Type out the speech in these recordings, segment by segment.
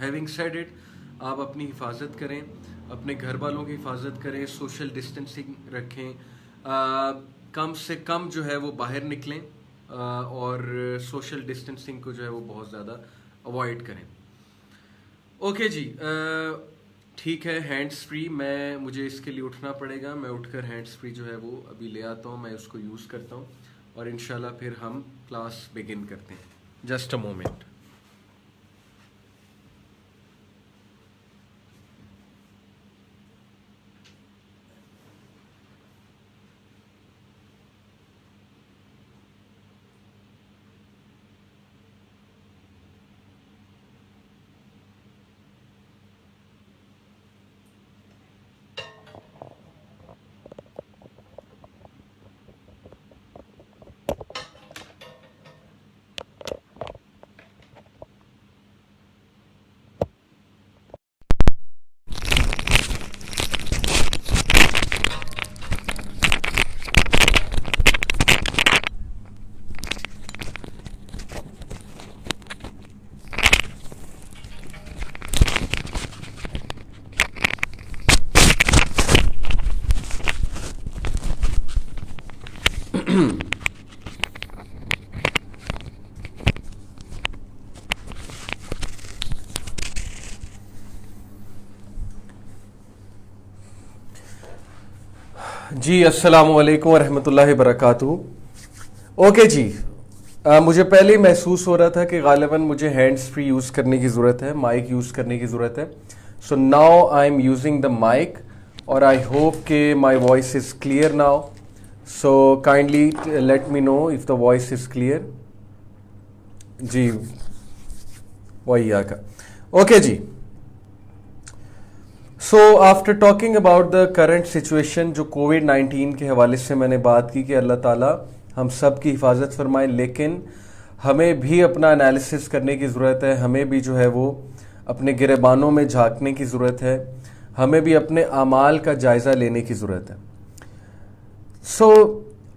Having said it, آپ اپنی حفاظت کریں، اپنے گھر والوں کی حفاظت کریں، سوشل ڈسٹینسنگ رکھیں، کم سے کم جو ہے وہ باہر نکلیں، اور سوشل ڈسٹینسنگ کو جو ہے وہ بہت زیادہ اوائڈ کریں. اوکے جی، ٹھیک ہے. ہینڈس فری مجھے اس کے لیے اٹھنا پڑے گا، میں اٹھ کر ہینڈس فری جو ہے وہ ابھی لے آتا ہوں، میں اس کو یوز کرتا ہوں اور انشاءاللہ پھر ہم کلاس بگن کرتے ہیں. Just a moment. جی السلام علیکم ورحمۃ اللہ وبرکاتہ. اوکے جی، مجھے پہلے ہی محسوس ہو رہا تھا کہ غالباً مجھے ہینڈس فری یوز کرنے کی ضرورت ہے، مائک یوز کرنے کی ضرورت ہے. So now I am using the mic اور آئی ہوپ کہ my voice is clear now. So kindly let me know if the voice is clear. جی وہی آ کا. اوکے جی. So after talking about the current situation, جو کووڈ-19 کے حوالے سے میں نے بات کی کہ اللہ تعالیٰ ہم سب کی حفاظت فرمائے، لیکن ہمیں بھی اپنا انالیسس کرنے کی ضرورت ہے، ہمیں بھی جو ہے وہ اپنے گریبانوں میں جھانکنے کی ضرورت ہے، ہمیں بھی اپنے اعمال کا جائزہ لینے کی ضرورت ہے. سو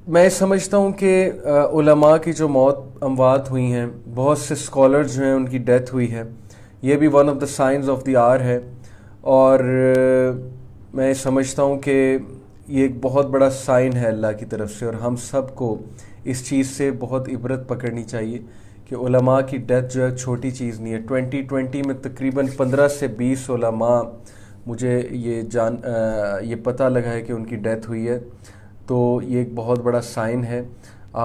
میں سمجھتا ہوں کہ علماء کی جو اموات ہوئی ہیں، بہت سے اسکالرز جو ہیں ان کی ڈیتھ ہوئی ہے، یہ بھی one of the signs of the hour ہے. اور میں سمجھتا ہوں کہ یہ ایک بہت بڑا سائن ہے اللہ کی طرف سے، اور ہم سب کو اس چیز سے بہت عبرت پکڑنی چاہیے کہ علماء کی ڈیتھ جو ہے چھوٹی چیز نہیں ہے. 2020 میں تقریباً 15 سے 20 علماء مجھے یہ پتہ لگا ہے کہ ان کی ڈیتھ ہوئی ہے. تو یہ ایک بہت بڑا سائن ہے.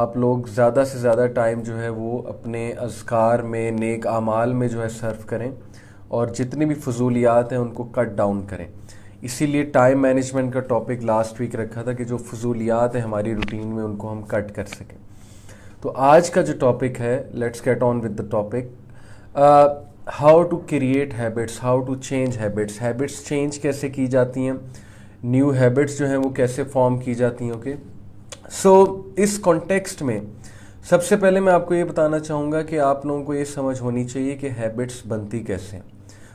آپ لوگ زیادہ سے زیادہ ٹائم جو ہے وہ اپنے اذکار میں، نیک اعمال میں جو ہے صرف کریں، اور جتنی بھی فضولیات ہیں ان کو کٹ ڈاؤن کریں. اسی لیے ٹائم مینجمنٹ کا ٹاپک لاسٹ ویک رکھا تھا کہ جو فضولیات ہیں ہماری روٹین میں ان کو ہم کٹ کر سکیں. تو آج کا جو ٹاپک ہے، let's get on with the topic. How to create habits, how to change habits. Habits change کیسے کی جاتی ہیں، نیو ہیبٹس جو ہیں وہ کیسے فارم کی جاتی ہیں. اوکے. سو اس کانٹیکسٹ میں سب سے پہلے میں آپ کو یہ بتانا چاہوں گا کہ آپ لوگوں کو یہ سمجھ ہونی چاہیے کہ ہیبٹس بنتی کیسے ہیں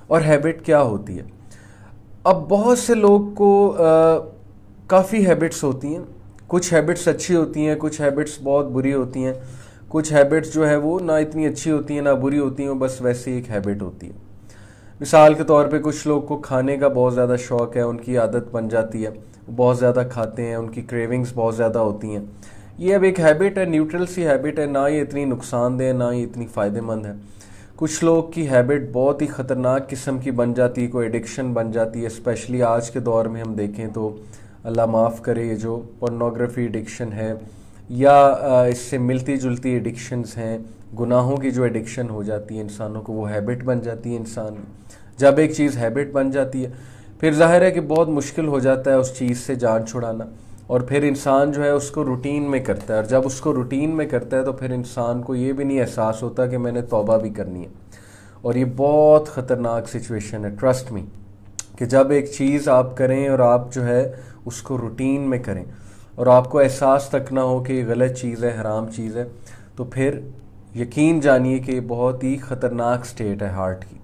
اور ہیبٹ کیا ہوتی ہے. اب بہت سے لوگ کو کافی ہیبٹس ہوتی ہیں. کچھ ہیبٹس اچھی ہوتی ہیں، کچھ ہیبٹس بہت بری ہوتی ہیں. کچھ ہیبٹس جو ہے وہ نہ اتنی اچھی ہوتی ہیں نہ بری ہوتی ہیں، بس ویسے ایک ہیبٹ ہوتی ہے. مثال کے طور پہ کچھ لوگ کو کھانے کا بہت زیادہ شوق ہے، ان کی عادت بن جاتی ہے، وہ بہت زیادہ کھاتے ہیں، ان کی کریونگز بہت زیادہ ہوتی ہیں. یہ اب ایک ہیبٹ ہے، نیوٹرل سی ہیبٹ ہے، نہ یہ اتنی نقصان دہ نہ یہ اتنی فائدہ مند ہے. کچھ لوگ کی ہیبٹ بہت ہی خطرناک قسم کی بن جاتی ہے، کوئی ایڈکشن بن جاتی ہے. اسپیشلی آج کے دور میں ہم دیکھیں تو اللہ معاف کرے، یہ جو پورنوگرافی ایڈکشن ہے یا اس سے ملتی جلتی ایڈکشنز ہیں، گناہوں کی جو ایڈکشن ہو جاتی ہے انسانوں کو، وہ ہیبٹ بن جاتی ہے انسان کی. جب ایک چیز ہیبٹ بن جاتی ہے پھر ظاہر ہے کہ بہت مشکل ہو جاتا ہے اس چیز سے جان چھڑانا، اور پھر انسان جو ہے اس کو روٹین میں کرتا ہے. اور جب اس کو روٹین میں کرتا ہے تو پھر انسان کو یہ بھی نہیں احساس ہوتا کہ میں نے توبہ بھی کرنی ہے. اور یہ بہت خطرناک سچویشن ہے، ٹرسٹ می، کہ جب ایک چیز آپ کریں اور آپ جو ہے اس کو روٹین میں کریں اور آپ کو احساس تک نہ ہو کہ یہ غلط چیز ہے، حرام چیز ہے، تو پھر یقین جانیے کہ یہ بہت ہی خطرناک سٹیٹ ہے ہارٹ کی.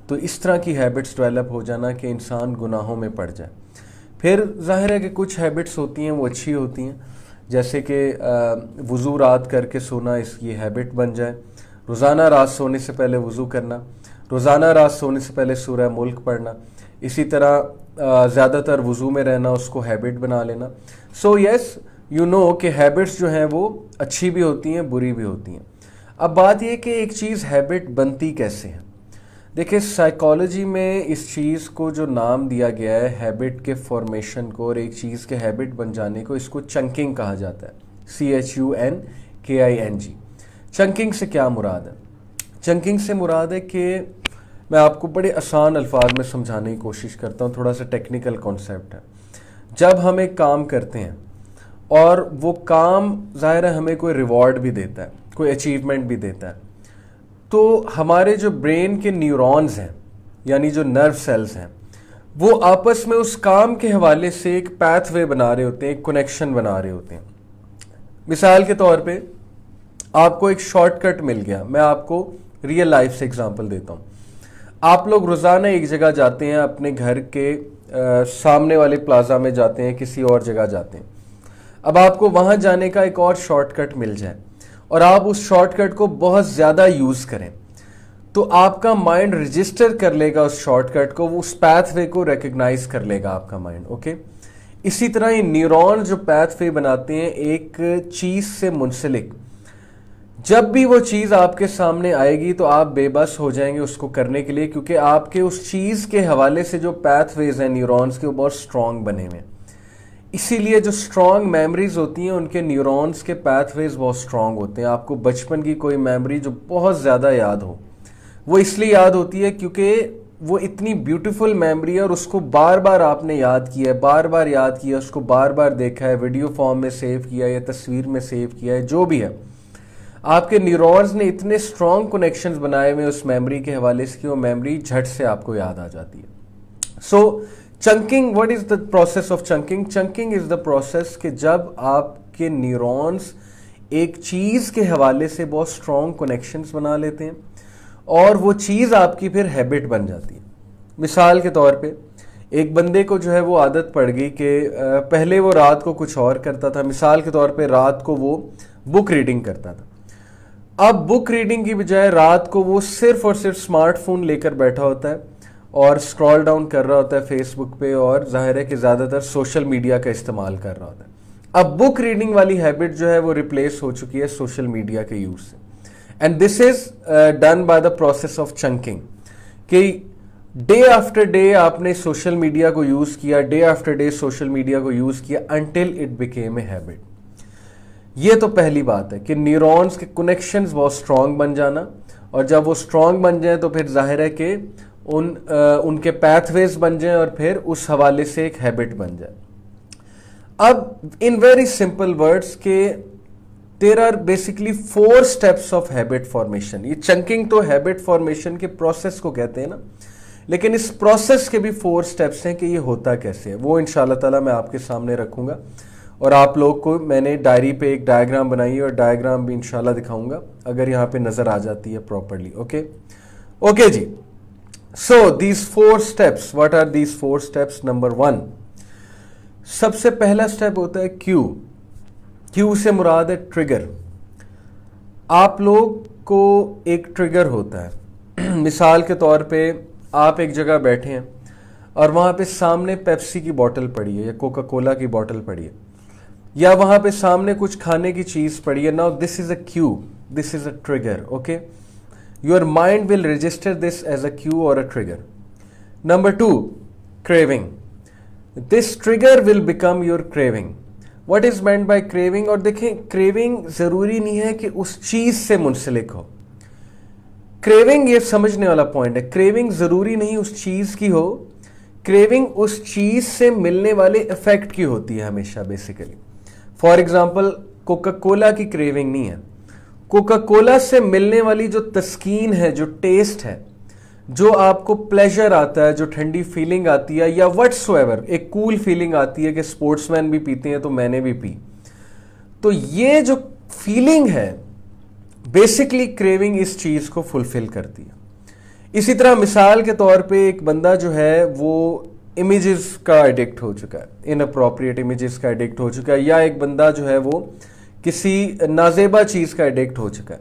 تو اس طرح کی ہیبٹس ڈیولپ ہو جانا کہ انسان گناہوں میں پڑ جائے. پھر ظاہر ہے کہ کچھ ہیبٹس ہوتی ہیں وہ اچھی ہوتی ہیں، جیسے کہ وضو رات کر کے سونا، یہ ہیبٹ بن جائے. روزانہ رات سونے سے پہلے وضو کرنا، روزانہ رات سونے سے پہلے سورہ ملک پڑھنا، اسی طرح زیادہ تر وضو میں رہنا، اس کو ہیبٹ بنا لینا. سو یس یو نو کہ ہیبٹس جو ہیں وہ اچھی بھی ہوتی ہیں، بری بھی ہوتی ہیں. اب بات یہ کہ ایک چیز ہیبٹ بنتی کیسے ہے. دیکھیں سائیکالوجی میں اس چیز کو جو نام دیا گیا ہے ہیبٹ کے فارمیشن کو، اور ایک چیز کے ہیبٹ بن جانے کو، اس کو چنکنگ کہا جاتا ہے. CHUNKING. چنکنگ سے کیا مراد ہے؟ چنکنگ سے مراد ہے کہ میں آپ کو بڑے آسان الفاظ میں سمجھانے کی کوشش کرتا ہوں، تھوڑا سا ٹیکنیکل کانسیپٹ ہے. جب ہم ایک کام کرتے ہیں اور وہ کام ظاہر ہے ہمیں کوئی ریوارڈ بھی دیتا ہے، کوئی اچیومنٹ بھی دیتا ہے، تو ہمارے جو برین کے نیورونز ہیں یعنی جو نرو سیلز ہیں وہ آپس میں اس کام کے حوالے سے ایک پیتھ وے بنا رہے ہوتے ہیں، ایک کنیکشن بنا رہے ہوتے ہیں. مثال کے طور پہ آپ کو ایک شارٹ کٹ مل گیا. میں آپ کو ریئل لائف سے اگزامپل دیتا ہوں. آپ لوگ روزانہ ایک جگہ جاتے ہیں، اپنے گھر کے سامنے والے پلازا میں جاتے ہیں، کسی اور جگہ جاتے ہیں. اب آپ کو وہاں جانے کا ایک اور شارٹ کٹ مل جائے اور آپ اس شارٹ کٹ کو بہت زیادہ یوز کریں تو آپ کا مائنڈ رجسٹر کر لے گا اس شارٹ کٹ کو، وہ اس پیتھ وے کو ریکگنائز کر لے گا آپ کا مائنڈ. اوکے، اسی طرح یہ نیورون جو پیتھ وے بناتے ہیں ایک چیز سے منسلک، جب بھی وہ چیز آپ کے سامنے آئے گی تو آپ بے بس ہو جائیں گے اس کو کرنے کے لیے، کیونکہ آپ کے اس چیز کے حوالے سے جو پیتھ ویز ہیں نیورونز کے وہ بہت سٹرونگ بنے ہوئے ہیں. اسی لیے جو سٹرونگ میموریز ہوتی ہیں ان کے نیورونز کے پیتھ ویز بہت سٹرونگ ہوتے ہیں. آپ کو بچپن کی کوئی میموری جو بہت زیادہ یاد ہو، وہ اس لیے یاد ہوتی ہے کیونکہ وہ اتنی بیوٹیفل میموری ہے اور اس کو بار بار آپ نے یاد کیا ہے، بار بار یاد کیا، اس کو بار بار دیکھا ہے، ویڈیو فارم میں سیو کیا ہے یا تصویر میں سیو کیا ہے، جو بھی ہے. آپ کے نیورونز نے اتنے سٹرونگ کنیکشنز بنائے ہوئے اس میموری کے حوالے سے کہ وہ میموری جھٹ سے آپ کو یاد آ جاتی ہے. So chunking, what is the process of chunking? Chunking is the process کہ جب آپ کے نیورونز ایک چیز کے حوالے سے بہت سٹرونگ کنیکشنز بنا لیتے ہیں اور وہ چیز آپ کی پھر ہیبٹ بن جاتی ہے. مثال کے طور پہ ایک بندے کو جو ہے وہ عادت پڑ گئی کہ پہلے وہ رات کو کچھ اور کرتا تھا. مثال کے طور پہ رات کو وہ بک ریڈنگ کرتا تھا. اب بک ریڈنگ کی بجائے رات کو وہ صرف اور صرف اسمارٹ فون لے کر بیٹھا ہوتا ہے اور اسکرول ڈاؤن کر رہا ہوتا ہے فیس بک پہ، اور ظاہر ہے کہ زیادہ تر سوشل میڈیا کا استعمال کر رہا ہوتا ہے. اب بک ریڈنگ والی ہیبٹ جو ہے وہ ریپلیس ہو چکی ہے سوشل میڈیا کے یوز سے. And this is done by the process of chunking کہ ڈے آفٹر ڈے آپ نے سوشل میڈیا کو یوز کیا، day after day social media کو یوز کیا until it became a habit. یہ تو پہلی بات ہے کہ نیورونز کے کنیکشنز بہت سٹرونگ بن جانا، اور جب وہ سٹرونگ بن جائیں تو پھر ظاہر ہے کہ ان کے پیتھ ویز بن جائیں اور پھر اس حوالے سے ایک ہیبٹ بن جائے. اب ان ویری سمپل ورڈز کہ there are basically 4 steps of habit formation. یہ چنکنگ تو ہیبٹ فارمیشن کے پروسیس کو کہتے ہیں نا، لیکن اس پروسیس کے بھی 4 steps ہیں کہ یہ ہوتا کیسے ہے. وہ انشاءاللہ تعالی میں آپ کے سامنے رکھوں گا، اور آپ لوگ کو میں نے ڈائری پہ ایک ڈائیگرام بنائی ہے اور ڈائیگرام بھی انشاءاللہ دکھاؤں گا اگر یہاں پہ نظر آ جاتی ہے پراپرلی. اوکے جی. So these 4 steps, what are these 4 steps? Number 1, سب سے پہلا سٹیپ ہوتا ہے کیو سے مراد ہے ٹریگر. آپ لوگ کو ایک ٹریگر ہوتا ہے. مثال کے طور پہ آپ ایک جگہ بیٹھے ہیں اور وہاں پہ سامنے پیپسی کی بوٹل پڑی ہے یا کوکا کولا کی بوٹل پڑی ہے، یا وہاں پہ سامنے کچھ کھانے کی چیز پڑی ہے. Now this is a cue, this is a trigger. Okay, your mind will register this as a cue or a trigger. Number 2, craving. This trigger will become your craving. What is meant by craving? اور دیکھیں craving ضروری نہیں ہے کہ اس چیز سے منسلک ہو. craving یہ سمجھنے والا پوائنٹ ہے. craving ضروری نہیں اس چیز کی ہو. craving اس چیز سے ملنے والے افیکٹ کی ہوتی ہے ہمیشہ basically. For example Coca Cola کی craving نہیں ہے. کوکا کولا سے ملنے والی جو تسکین ہے، جو ٹیسٹ ہے، جو آپ کو پلیجر آتا ہے، جو ٹھنڈی فیلنگ آتی ہے، یا وٹس ایور ایک کول فیلنگ آتی ہے کہ اسپورٹس مین بھی پیتے ہیں تو میں نے بھی پی، تو یہ جو فیلنگ ہے بیسکلی کریونگ اس چیز کو فلفل کرتی ہے. اسی طرح مثال کے طور پہ ایک بندہ جو ہے وہ امیجز کا ایڈکٹ ہو چکا ہے، ان اپروپریٹ امیجز کا ایڈکٹ ہو چکا ہے، یا ایک بندہ جو ہے وہ کسی نازیبا چیز کا ایڈکٹ ہو چکا ہے.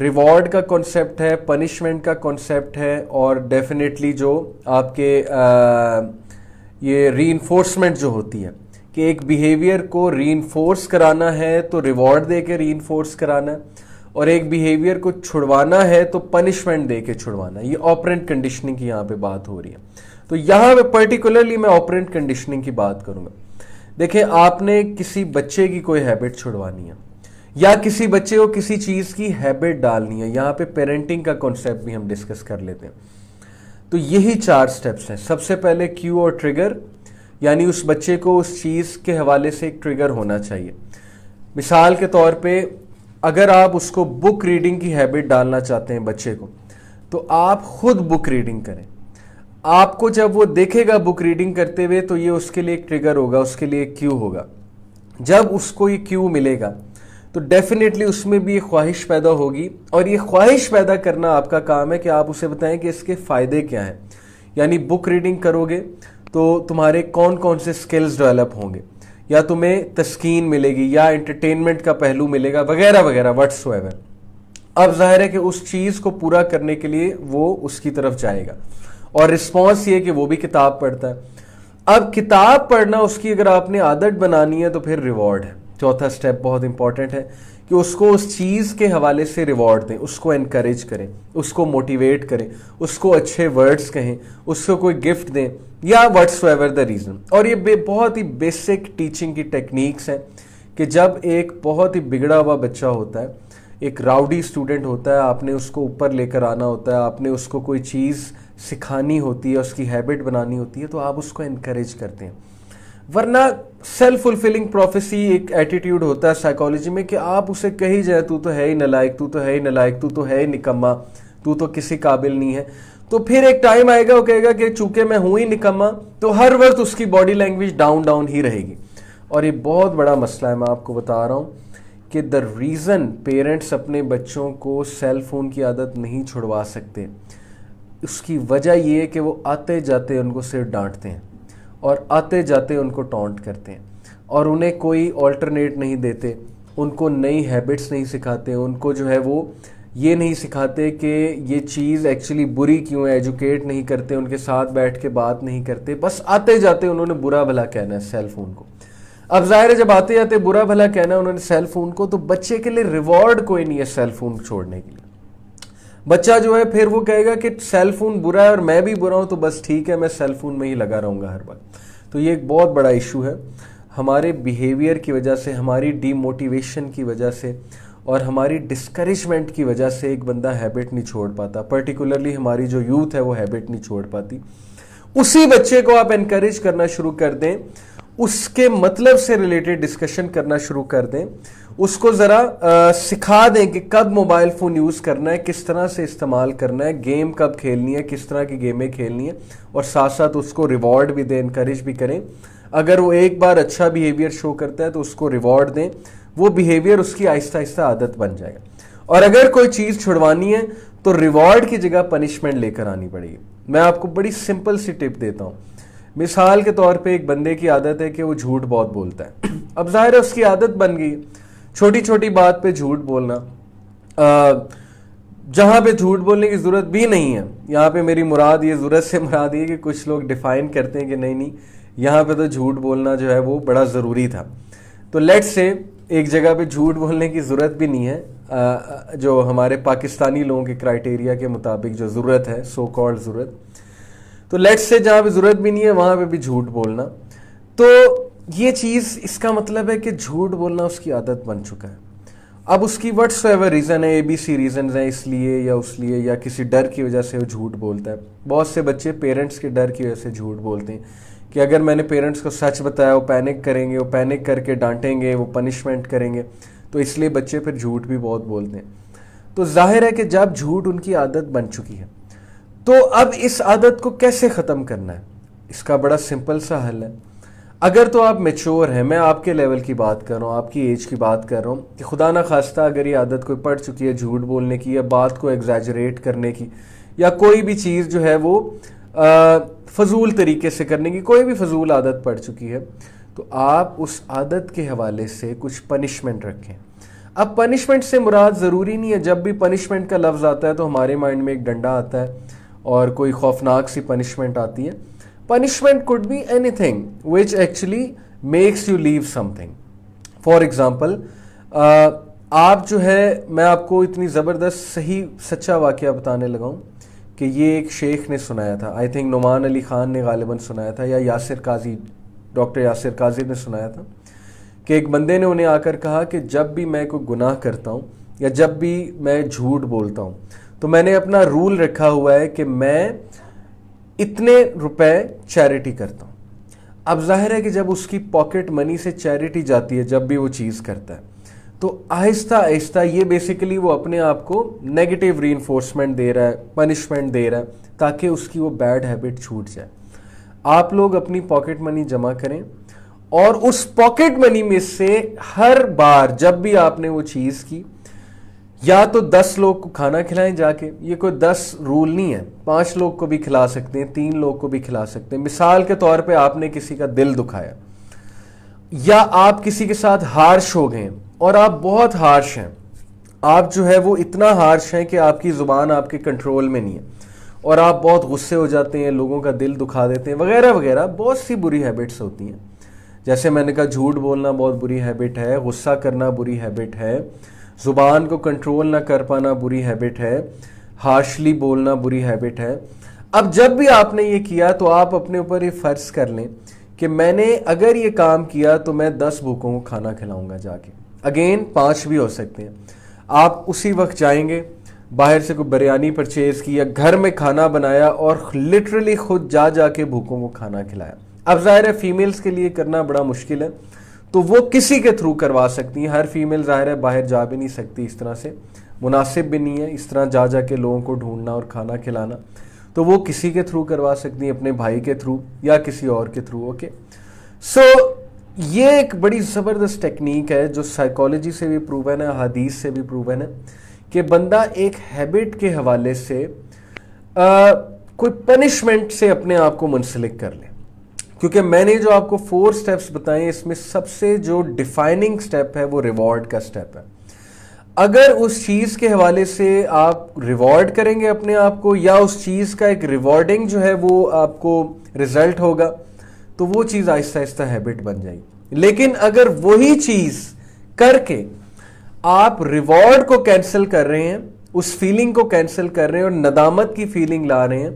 ریوارڈ کا کانسیپٹ ہے, پنشمنٹ کا کانسیپٹ ہے, اور ڈیفینیٹلی جو آپ کے یہ ری انفورسمنٹ جو ہوتی ہے کہ ایک بیہیویئر کو ری انفورس کرانا ہے تو ریوارڈ دے کے ری انفورس کرانا ہے, اور ایک بیہیویئر کو چھڑوانا ہے تو پنشمنٹ دے کے چھڑوانا ہے. یہ آپرینٹ کنڈیشننگ کی یہاں پہ بات ہو رہی ہے. تو یہاں پہ پرٹیکولرلی میں آپرینٹ کنڈیشننگ کی بات کروں گا. دیکھیں, آپ نے کسی بچے کی کوئی ہیبٹ چھڑوانی ہے یا کسی بچے کو کسی چیز کی ہیبٹ ڈالنی ہے, یہاں پہ پیرنٹنگ کا کانسیپٹ بھی ہم ڈسکس کر لیتے ہیں. تو یہی 4 سٹیپس ہیں. سب سے پہلے کیو اور ٹریگر, یعنی اس بچے کو اس چیز کے حوالے سے ایک ٹریگر ہونا چاہیے. مثال کے طور پہ اگر آپ اس کو بک ریڈنگ کی ہیبٹ ڈالنا چاہتے ہیں بچے کو, تو آپ خود بک ریڈنگ کریں. آپ کو جب وہ دیکھے گا بک ریڈنگ کرتے ہوئے تو یہ اس کے لیے ایک ٹریگر ہوگا, اس کے لیے ایک کیو ہوگا. جب اس کو یہ کیو ملے گا تو ڈیفینیٹلی اس میں بھی یہ خواہش پیدا ہوگی, اور یہ خواہش پیدا کرنا آپ کا کام ہے کہ آپ اسے بتائیں کہ اس کے فائدے کیا ہیں. یعنی بک ریڈنگ کرو گے تو تمہارے کون کون سے سکلز ڈیولپ ہوں گے, یا تمہیں تسکین ملے گی, یا انٹرٹینمنٹ کا پہلو ملے گا, وغیرہ وغیرہ واٹس ایور. اب ظاہر ہے کہ اس چیز کو پورا کرنے کے لیے وہ اس کی طرف جائے گا, اور رسپانس یہ کہ وہ بھی کتاب پڑھتا ہے. اب کتاب پڑھنا اس کی اگر آپ نے عادت بنانی ہے تو پھر ریوارڈ ہے. چوتھا سٹیپ بہت امپورٹنٹ ہے کہ اس کو اس چیز کے حوالے سے ریوارڈ دیں, اس کو انکریج کریں, اس کو موٹیویٹ کریں, اس کو اچھے ورڈز کہیں, اس کو کوئی گفٹ دیں, یا واٹس ایور دا ریزن. اور یہ بہت ہی بیسک ٹیچنگ کی ٹیکنیکس ہیں کہ جب ایک بہت ہی بگڑا ہوا بچہ ہوتا ہے, ایک راؤڈی اسٹوڈنٹ ہوتا ہے, آپ نے اس کو اوپر لے کر آنا ہوتا ہے, آپ نے اس کو کوئی چیز سکھانی ہوتی ہے, اس کی ہیبٹ بنانی ہوتی ہے, تو آپ اس کو انکریج کرتے ہیں. ورنہ سیلف فلفلنگ پروفیسی ایک ایٹیٹیوڈ ہوتا ہے سائیکالوجی میں کہ آپ اسے کہی جائے تو ہے ہی نالائق, تو ہے ہی نالائق, تو ہے ہی نکما, تو کسی قابل نہیں ہے. تو پھر ایک ٹائم آئے گا وہ کہے گا کہ چونکہ میں ہوں ہی نکما, تو ہر وقت اس کی باڈی لینگویج ڈاؤن ہی رہے گی. اور یہ بہت بڑا مسئلہ ہے, میں آپ کو بتا رہا ہوں کہ دا ریزن پیرنٹس اپنے بچوں کو سیل فون کی عادت نہیں چھڑوا سکتے, اس کی وجہ یہ ہے کہ وہ آتے جاتے ان کو صرف ڈانٹتے ہیں, اور آتے جاتے ان کو ٹونٹ کرتے ہیں, اور انہیں کوئی آلٹرنیٹ نہیں دیتے, ان کو نئی ہیبٹس نہیں سکھاتے, ان کو جو ہے وہ یہ نہیں سکھاتے کہ یہ چیز ایکچولی بری کیوں ہے, ایجوکیٹ نہیں کرتے, ان کے ساتھ بیٹھ کے بات نہیں کرتے, بس آتے جاتے انہوں نے برا بھلا کہنا ہے سیل فون کو. اب ظاہر ہے جب آتے جاتے برا بھلا کہنا ہے انہوں نے سیل فون کو, تو بچے کے لیے ریوارڈ کوئی نہیں ہے سیل فون چھوڑنے کے لیے. بچہ جو ہے پھر وہ کہے گا کہ سیل فون برا ہے اور میں بھی برا ہوں, تو بس ٹھیک ہے میں سیل فون میں ہی لگا رہوں گا ہر وقت. تو یہ ایک بہت بڑا ایشو ہے. ہمارے بیہیویئر کی وجہ سے, ہماری ڈی موٹیویشن کی وجہ سے, اور ہماری ڈسکریجمنٹ کی وجہ سے ایک بندہ ہیبٹ نہیں چھوڑ پاتا. پرٹیکولرلی ہماری جو یوتھ ہے وہ ہیبٹ نہیں چھوڑ پاتی. اسی بچے کو آپ انکریج کرنا شروع کر دیں, اس کے مطلب سے ریلیٹڈ ڈسکشن کرنا شروع کر دیں, اس کو ذرا سکھا دیں کہ کب موبائل فون یوز کرنا ہے, کس طرح سے استعمال کرنا ہے, گیم کب کھیلنی ہے, کس طرح کی گیمیں کھیلنی ہے, اور ساتھ ساتھ اس کو ریوارڈ بھی دیں, انکریج بھی کریں. اگر وہ ایک بار اچھا بیہیویئر شو کرتا ہے تو اس کو ریوارڈ دیں, وہ بیہیویئر اس کی آہستہ آہستہ عادت بن جائے گا. اور اگر کوئی چیز چھڑوانی ہے تو ریوارڈ کی جگہ پنشمنٹ لے کر آنی پڑے گی. میں آپ کو بڑی سمپل سی ٹپ دیتا ہوں. مثال کے طور پہ ایک بندے کی عادت ہے کہ وہ جھوٹ بہت بولتا ہے. اب ظاہر ہے اس کی عادت بن گئی چھوٹی چھوٹی بات پہ جھوٹ بولنا, جہاں پہ جھوٹ بولنے کی ضرورت بھی نہیں ہے. یہاں پہ میری مراد یہ ضرورت سے مراد یہ کہ کچھ لوگ ڈیفائن کرتے ہیں کہ نہیں یہاں پہ تو جھوٹ بولنا جو ہے وہ بڑا ضروری تھا. تو لیٹ سے ایک جگہ پہ جھوٹ بولنے کی ضرورت بھی نہیں ہے, جو ہمارے پاکستانی لوگوں کے کرائٹیریا کے مطابق جو ضرورت ہے, سو کالڈ ضرورت, تو لیٹ سے جہاں پہ ضرورت بھی نہیں ہے وہاں پہ بھی جھوٹ بولنا. تو یہ چیز, اس کا مطلب ہے کہ جھوٹ بولنا اس کی عادت بن چکا ہے. اب اس کی وٹس ایور ریزن ہے, ABC ریزنز ہیں, اس لیے یا کسی ڈر کی وجہ سے وہ جھوٹ بولتا ہے. بہت سے بچے پیرنٹس کے ڈر کی وجہ سے جھوٹ بولتے ہیں کہ اگر میں نے پیرنٹس کو سچ بتایا وہ پینک کریں گے, وہ پینک کر کے ڈانٹیں گے, وہ پنشمنٹ کریں گے, تو اس لیے بچے پھر جھوٹ بھی بہت بولتے ہیں. تو ظاہر ہے کہ جب جھوٹ ان کی عادت بن چکی ہے تو اب اس عادت کو کیسے ختم کرنا ہے, اس کا بڑا سمپل سا حل ہے. اگر تو آپ میچور ہیں, میں آپ کے لیول کی بات کر رہا ہوں, آپ کی ایج کی بات کر رہا ہوں, کہ خدا نہ خواستہ اگر یہ عادت کوئی پڑ چکی ہے جھوٹ بولنے کی, یا بات کو ایگزیجریٹ کرنے کی, یا کوئی بھی چیز جو ہے وہ فضول طریقے سے کرنے کی, کوئی بھی فضول عادت پڑ چکی ہے, تو آپ اس عادت کے حوالے سے کچھ پنشمنٹ رکھیں. اب پنشمنٹ سے مراد ضروری نہیں ہے جب بھی پنشمنٹ کا لفظ آتا ہے تو ہمارے مائنڈ میں ایک ڈنڈا آتا ہے اور کوئی خوفناک سی پنشمنٹ آتی ہے. Punishment could be anything which actually makes you leave something. For example آپ جو ہے, میں آپ کو اتنی زبردست صحیح سچا واقعہ بتانے لگا ہوں کہ یہ ایک شیخ نے سنایا تھا, آئی تھنک نعمان علی خان نے غالباً سنایا تھا یا یاسر قاضی, ڈاکٹر یاسر قاضی نے سنایا تھا کہ ایک بندے نے انہیں آ کر کہا کہ جب بھی میں کوئی گناہ کرتا ہوں یا جب بھی میں جھوٹ بولتا ہوں تو میں نے اپنا رول رکھا ہوا ہے کہ میں اتنے روپے چیریٹی کرتا ہوں. اب ظاہر ہے کہ جب اس کی پاکٹ منی سے چیریٹی جاتی ہے جب بھی وہ چیز کرتا ہے تو آہستہ آہستہ یہ بیسیکلی وہ اپنے آپ کو نیگیٹو ری انفورسمنٹ دے رہا ہے, پنشمنٹ دے رہا ہے تاکہ اس کی وہ بیڈ ہیبٹ چھوٹ جائے. آپ لوگ اپنی پاکٹ منی جمع کریں اور اس پاکٹ منی میں سے ہر بار جب بھی آپ نے وہ چیز کی یا تو 10 لوگ کو کھانا کھلائیں جا کے, یہ کوئی 10 رول نہیں ہے, 5 لوگ کو بھی کھلا سکتے ہیں, 3 لوگ کو بھی کھلا سکتے ہیں. مثال کے طور پہ آپ نے کسی کا دل دکھایا یا آپ کسی کے ساتھ ہارش ہو گئے اور آپ بہت ہارش ہیں, آپ جو ہے وہ اتنا ہارش ہیں کہ آپ کی زبان آپ کے کنٹرول میں نہیں ہے اور آپ بہت غصے ہو جاتے ہیں, لوگوں کا دل دکھا دیتے ہیں وغیرہ وغیرہ. بہت سی بری ہیبٹس ہوتی ہیں, جیسے میں نے کہا جھوٹ بولنا بہت بری ہیبٹ ہے, غصہ کرنا بری ہیبٹ ہے, زبان کو کنٹرول نہ کر پانا بری ہیبٹ ہے, ہارشلی بولنا بری ہیبٹ ہے. اب جب بھی آپ نے یہ کیا تو آپ اپنے اوپر یہ فرض کر لیں کہ میں نے اگر یہ کام کیا تو میں 10 بھوکوں کو کھانا کھلاؤں گا جا کے. اگین 5 بھی ہو سکتے ہیں. آپ اسی وقت جائیں گے, باہر سے کوئی بریانی پرچیز کی یا گھر میں کھانا بنایا اور لٹرلی خود جا جا کے بھوکوں کو کھانا کھلایا. اب ظاہر ہے فیمیلز کے لیے کرنا بڑا مشکل ہے تو وہ کسی کے تھرو کروا سکتی ہیں. ہر فیمیل ظاہر ہے باہر جا بھی نہیں سکتی, اس طرح سے مناسب بھی نہیں ہے اس طرح جا جا کے لوگوں کو ڈھونڈنا اور کھانا کھلانا, تو وہ کسی کے تھرو کروا سکتی ہیں, اپنے بھائی کے تھرو یا کسی اور کے تھرو. اوکے, سو یہ ایک بڑی زبردست ٹیکنیک ہے جو سائیکالوجی سے بھی پروون ہے, حدیث سے بھی پروون ہے کہ بندہ ایک ہیبٹ کے حوالے سے کوئی پنشمنٹ سے اپنے آپ کو منسلک کر لے. کیونکہ میں نے جو آپ کو 4 سٹیپس بتائے اس میں سب سے جو ڈیفائننگ سٹیپ ہے وہ ریوارڈ کا سٹیپ ہے. اگر اس چیز کے حوالے سے آپ ریوارڈ کریں گے اپنے آپ کو یا اس چیز کا ایک ریوارڈنگ جو ہے وہ آپ کو ریزلٹ ہوگا تو وہ چیز آہستہ آہستہ ہیبٹ بن جائے گی. لیکن اگر وہی چیز کر کے آپ ریوارڈ کو کینسل کر رہے ہیں, اس فیلنگ کو کینسل کر رہے ہیں اور ندامت کی فیلنگ لا رہے ہیں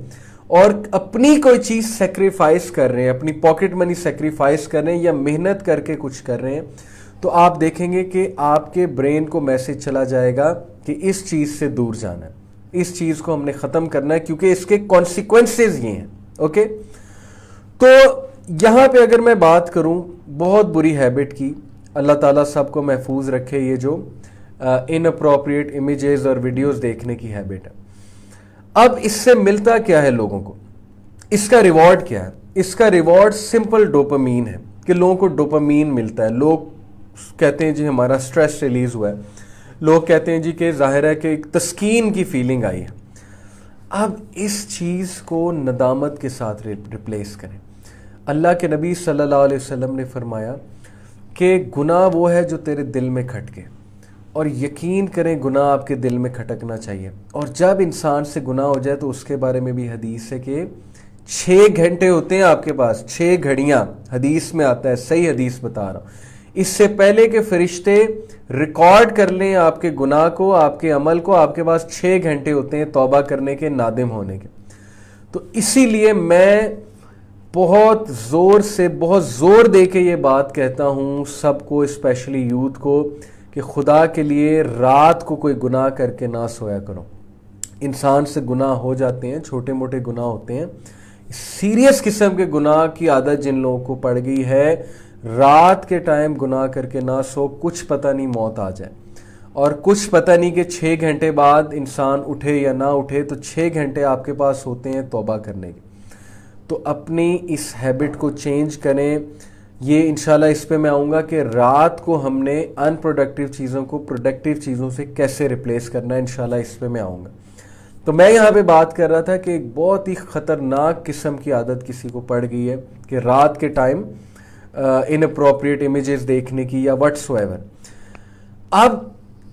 اور اپنی کوئی چیز سیکریفائس کر رہے ہیں, اپنی پاکٹ منی سیکریفائس کر رہے ہیں یا محنت کر کے کچھ کر رہے ہیں, تو آپ دیکھیں گے کہ آپ کے برین کو میسج چلا جائے گا کہ اس چیز سے دور جانا ہے, اس چیز کو ہم نے ختم کرنا ہے کیونکہ اس کے کانسیکوینسز یہ ہیں. اوکے, تو یہاں پہ اگر میں بات کروں بہت بری ہیبٹ کی, اللہ تعالیٰ سب کو محفوظ رکھے, یہ جو ان اپروپریٹ امیجز اور ویڈیوز دیکھنے کی ہیبٹ ہے. اب اس سے ملتا کیا ہے لوگوں کو, اس کا ریوارڈ کیا ہے؟ اس کا ریوارڈ سمپل ڈوپامین ہے کہ لوگوں کو ڈوپامین ملتا ہے. لوگ کہتے ہیں جی ہمارا سٹریس ریلیز ہوا ہے, لوگ کہتے ہیں جی کہ ظاہر ہے کہ ایک تسکین کی فیلنگ آئی ہے. اب اس چیز کو ندامت کے ساتھ ریپلیس کریں. اللہ کے نبی صلی اللہ علیہ وسلم نے فرمایا کہ گناہ وہ ہے جو تیرے دل میں کھٹکے, اور یقین کریں گناہ آپ کے دل میں کھٹکنا چاہیے. اور جب انسان سے گناہ ہو جائے تو اس کے بارے میں بھی حدیث ہے کہ 6 گھنٹے ہوتے ہیں آپ کے پاس, 6 گھڑیاں حدیث میں آتا ہے, صحیح حدیث بتا رہا ہوں. اس سے پہلے کہ فرشتے ریکارڈ کر لیں آپ کے گناہ کو, آپ کے عمل کو, آپ کے پاس 6 گھنٹے ہوتے ہیں توبہ کرنے کے, نادم ہونے کے. تو اسی لیے میں بہت زور سے, بہت زور دے کے یہ بات کہتا ہوں سب کو, اسپیشلی یوتھ کو, کہ خدا کے لیے رات کو کوئی گناہ کر کے نہ سویا کرو. انسان سے گناہ ہو جاتے ہیں, چھوٹے موٹے گناہ ہوتے ہیں, سیریس قسم کے گناہ کی عادت جن لوگوں کو پڑ گئی ہے, رات کے ٹائم گناہ کر کے نہ سو, کچھ پتہ نہیں موت آ جائے, اور کچھ پتہ نہیں کہ 6 گھنٹے بعد انسان اٹھے یا نہ اٹھے, تو 6 گھنٹے آپ کے پاس ہوتے ہیں توبہ کرنے کے. تو اپنی اس ہیبٹ کو چینج کریں. یہ انشاءاللہ اس پہ میں آؤں گا کہ رات کو ہم نے ان پروڈکٹیو چیزوں کو پروڈکٹیو چیزوں سے کیسے ریپلیس کرنا ہے, انشاءاللہ اس پہ میں آؤں گا. تو میں یہاں پہ بات کر رہا تھا کہ ایک بہت ہی خطرناک قسم کی عادت کسی کو پڑ گئی ہے کہ رات کے ٹائم ان اپروپریٹ امیجز دیکھنے کی یا وٹس ایور. اب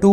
2,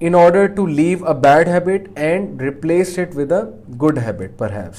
in order to leave a bad habit and replace it with a good habit perhaps।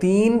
3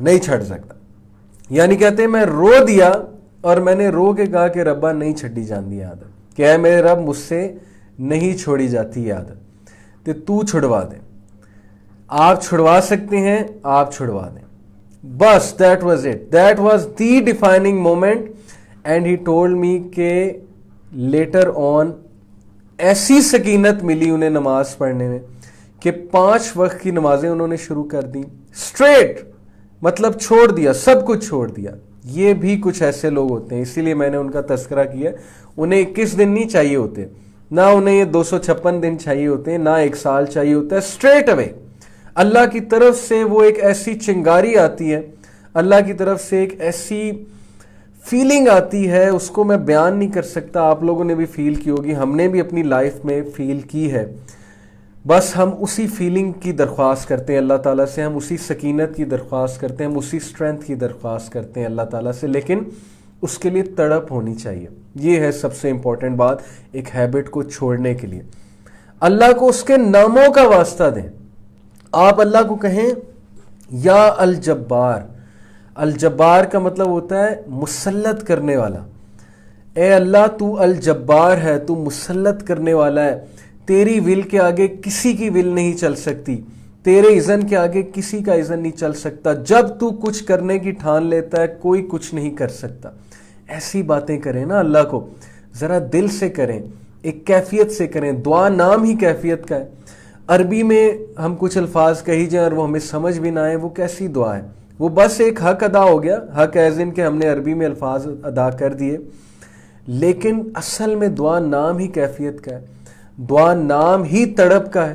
نہیں چھڑ سکتا. یعنی کہتے ہیں میں رو دیا اور میں نے رو کے کہا کہ ربا نہیں چھڈی جاندی عادت, کہ اے میرے رب مجھ سے نہیں چھوڑی جاتی یہ عادت, تو چھڑوا دے. آپ چھڑوا سکتے ہیں, آپ چھڑوا دیں. بس that was it, that was the defining moment. And he told me کہ لیٹر آن ایسی سکینت ملی انہیں نماز پڑھنے میں کہ 5 وقت کی نمازیں انہوں نے شروع کر دی اسٹریٹ, مطلب چھوڑ دیا, سب کچھ چھوڑ دیا. یہ بھی کچھ ایسے لوگ ہوتے ہیں, اسی لیے میں نے ان کا تذکرہ کیا. انہیں 21 دن نہیں چاہیے ہوتے, نہ انہیں یہ 256 دن چاہیے ہوتے ہیں, نہ 1 سال چاہیے ہوتا ہے. اسٹریٹ اوے اللہ کی طرف سے وہ ایک ایسی چنگاری آتی ہے, اللہ کی طرف سے ایک ایسی فیلنگ آتی ہے, اس کو میں بیان نہیں کر سکتا. آپ لوگوں نے بھی فیل کی ہوگی, ہم نے بھی اپنی لائف میں فیل کی ہے. بس ہم اسی فیلنگ کی درخواست کرتے ہیں اللہ تعالیٰ سے, ہم اسی سکینت کی درخواست کرتے ہیں, ہم اسی اسٹرینتھ کی درخواست کرتے ہیں اللہ تعالیٰ سے, لیکن اس کے لیے تڑپ ہونی چاہیے. یہ ہے سب سے امپورٹنٹ بات ایک ہیبٹ کو چھوڑنے کے لیے. اللہ کو اس کے ناموں کا واسطہ دیں. آپ اللہ کو کہیں یا الجبار. الجبار کا مطلب ہوتا ہے مسلط کرنے والا. اے اللہ تو الجبار ہے, تو مسلط کرنے والا ہے. تیری ول کے آگے کسی کی ول نہیں چل سکتی, تیرے اذن کے آگے کسی کا اذن نہیں چل سکتا. جب تو کچھ کرنے کی ٹھان لیتا ہے کوئی کچھ نہیں کر سکتا. ایسی باتیں کریں نا اللہ کو, ذرا دل سے کریں, ایک کیفیت سے کریں. دعا نام ہی کیفیت کا ہے. عربی میں ہم کچھ الفاظ کہی جائیں اور وہ ہمیں سمجھ بھی نہ آئے, وہ کیسی دعا ہے؟ وہ بس ایک حق ادا ہو گیا, حق ایز ان کہ ہم نے عربی میں الفاظ ادا کر دیے, لیکن اصل میں دعا نام ہی کیفیت کا ہے. دعا نام ہی تڑپ کا ہے.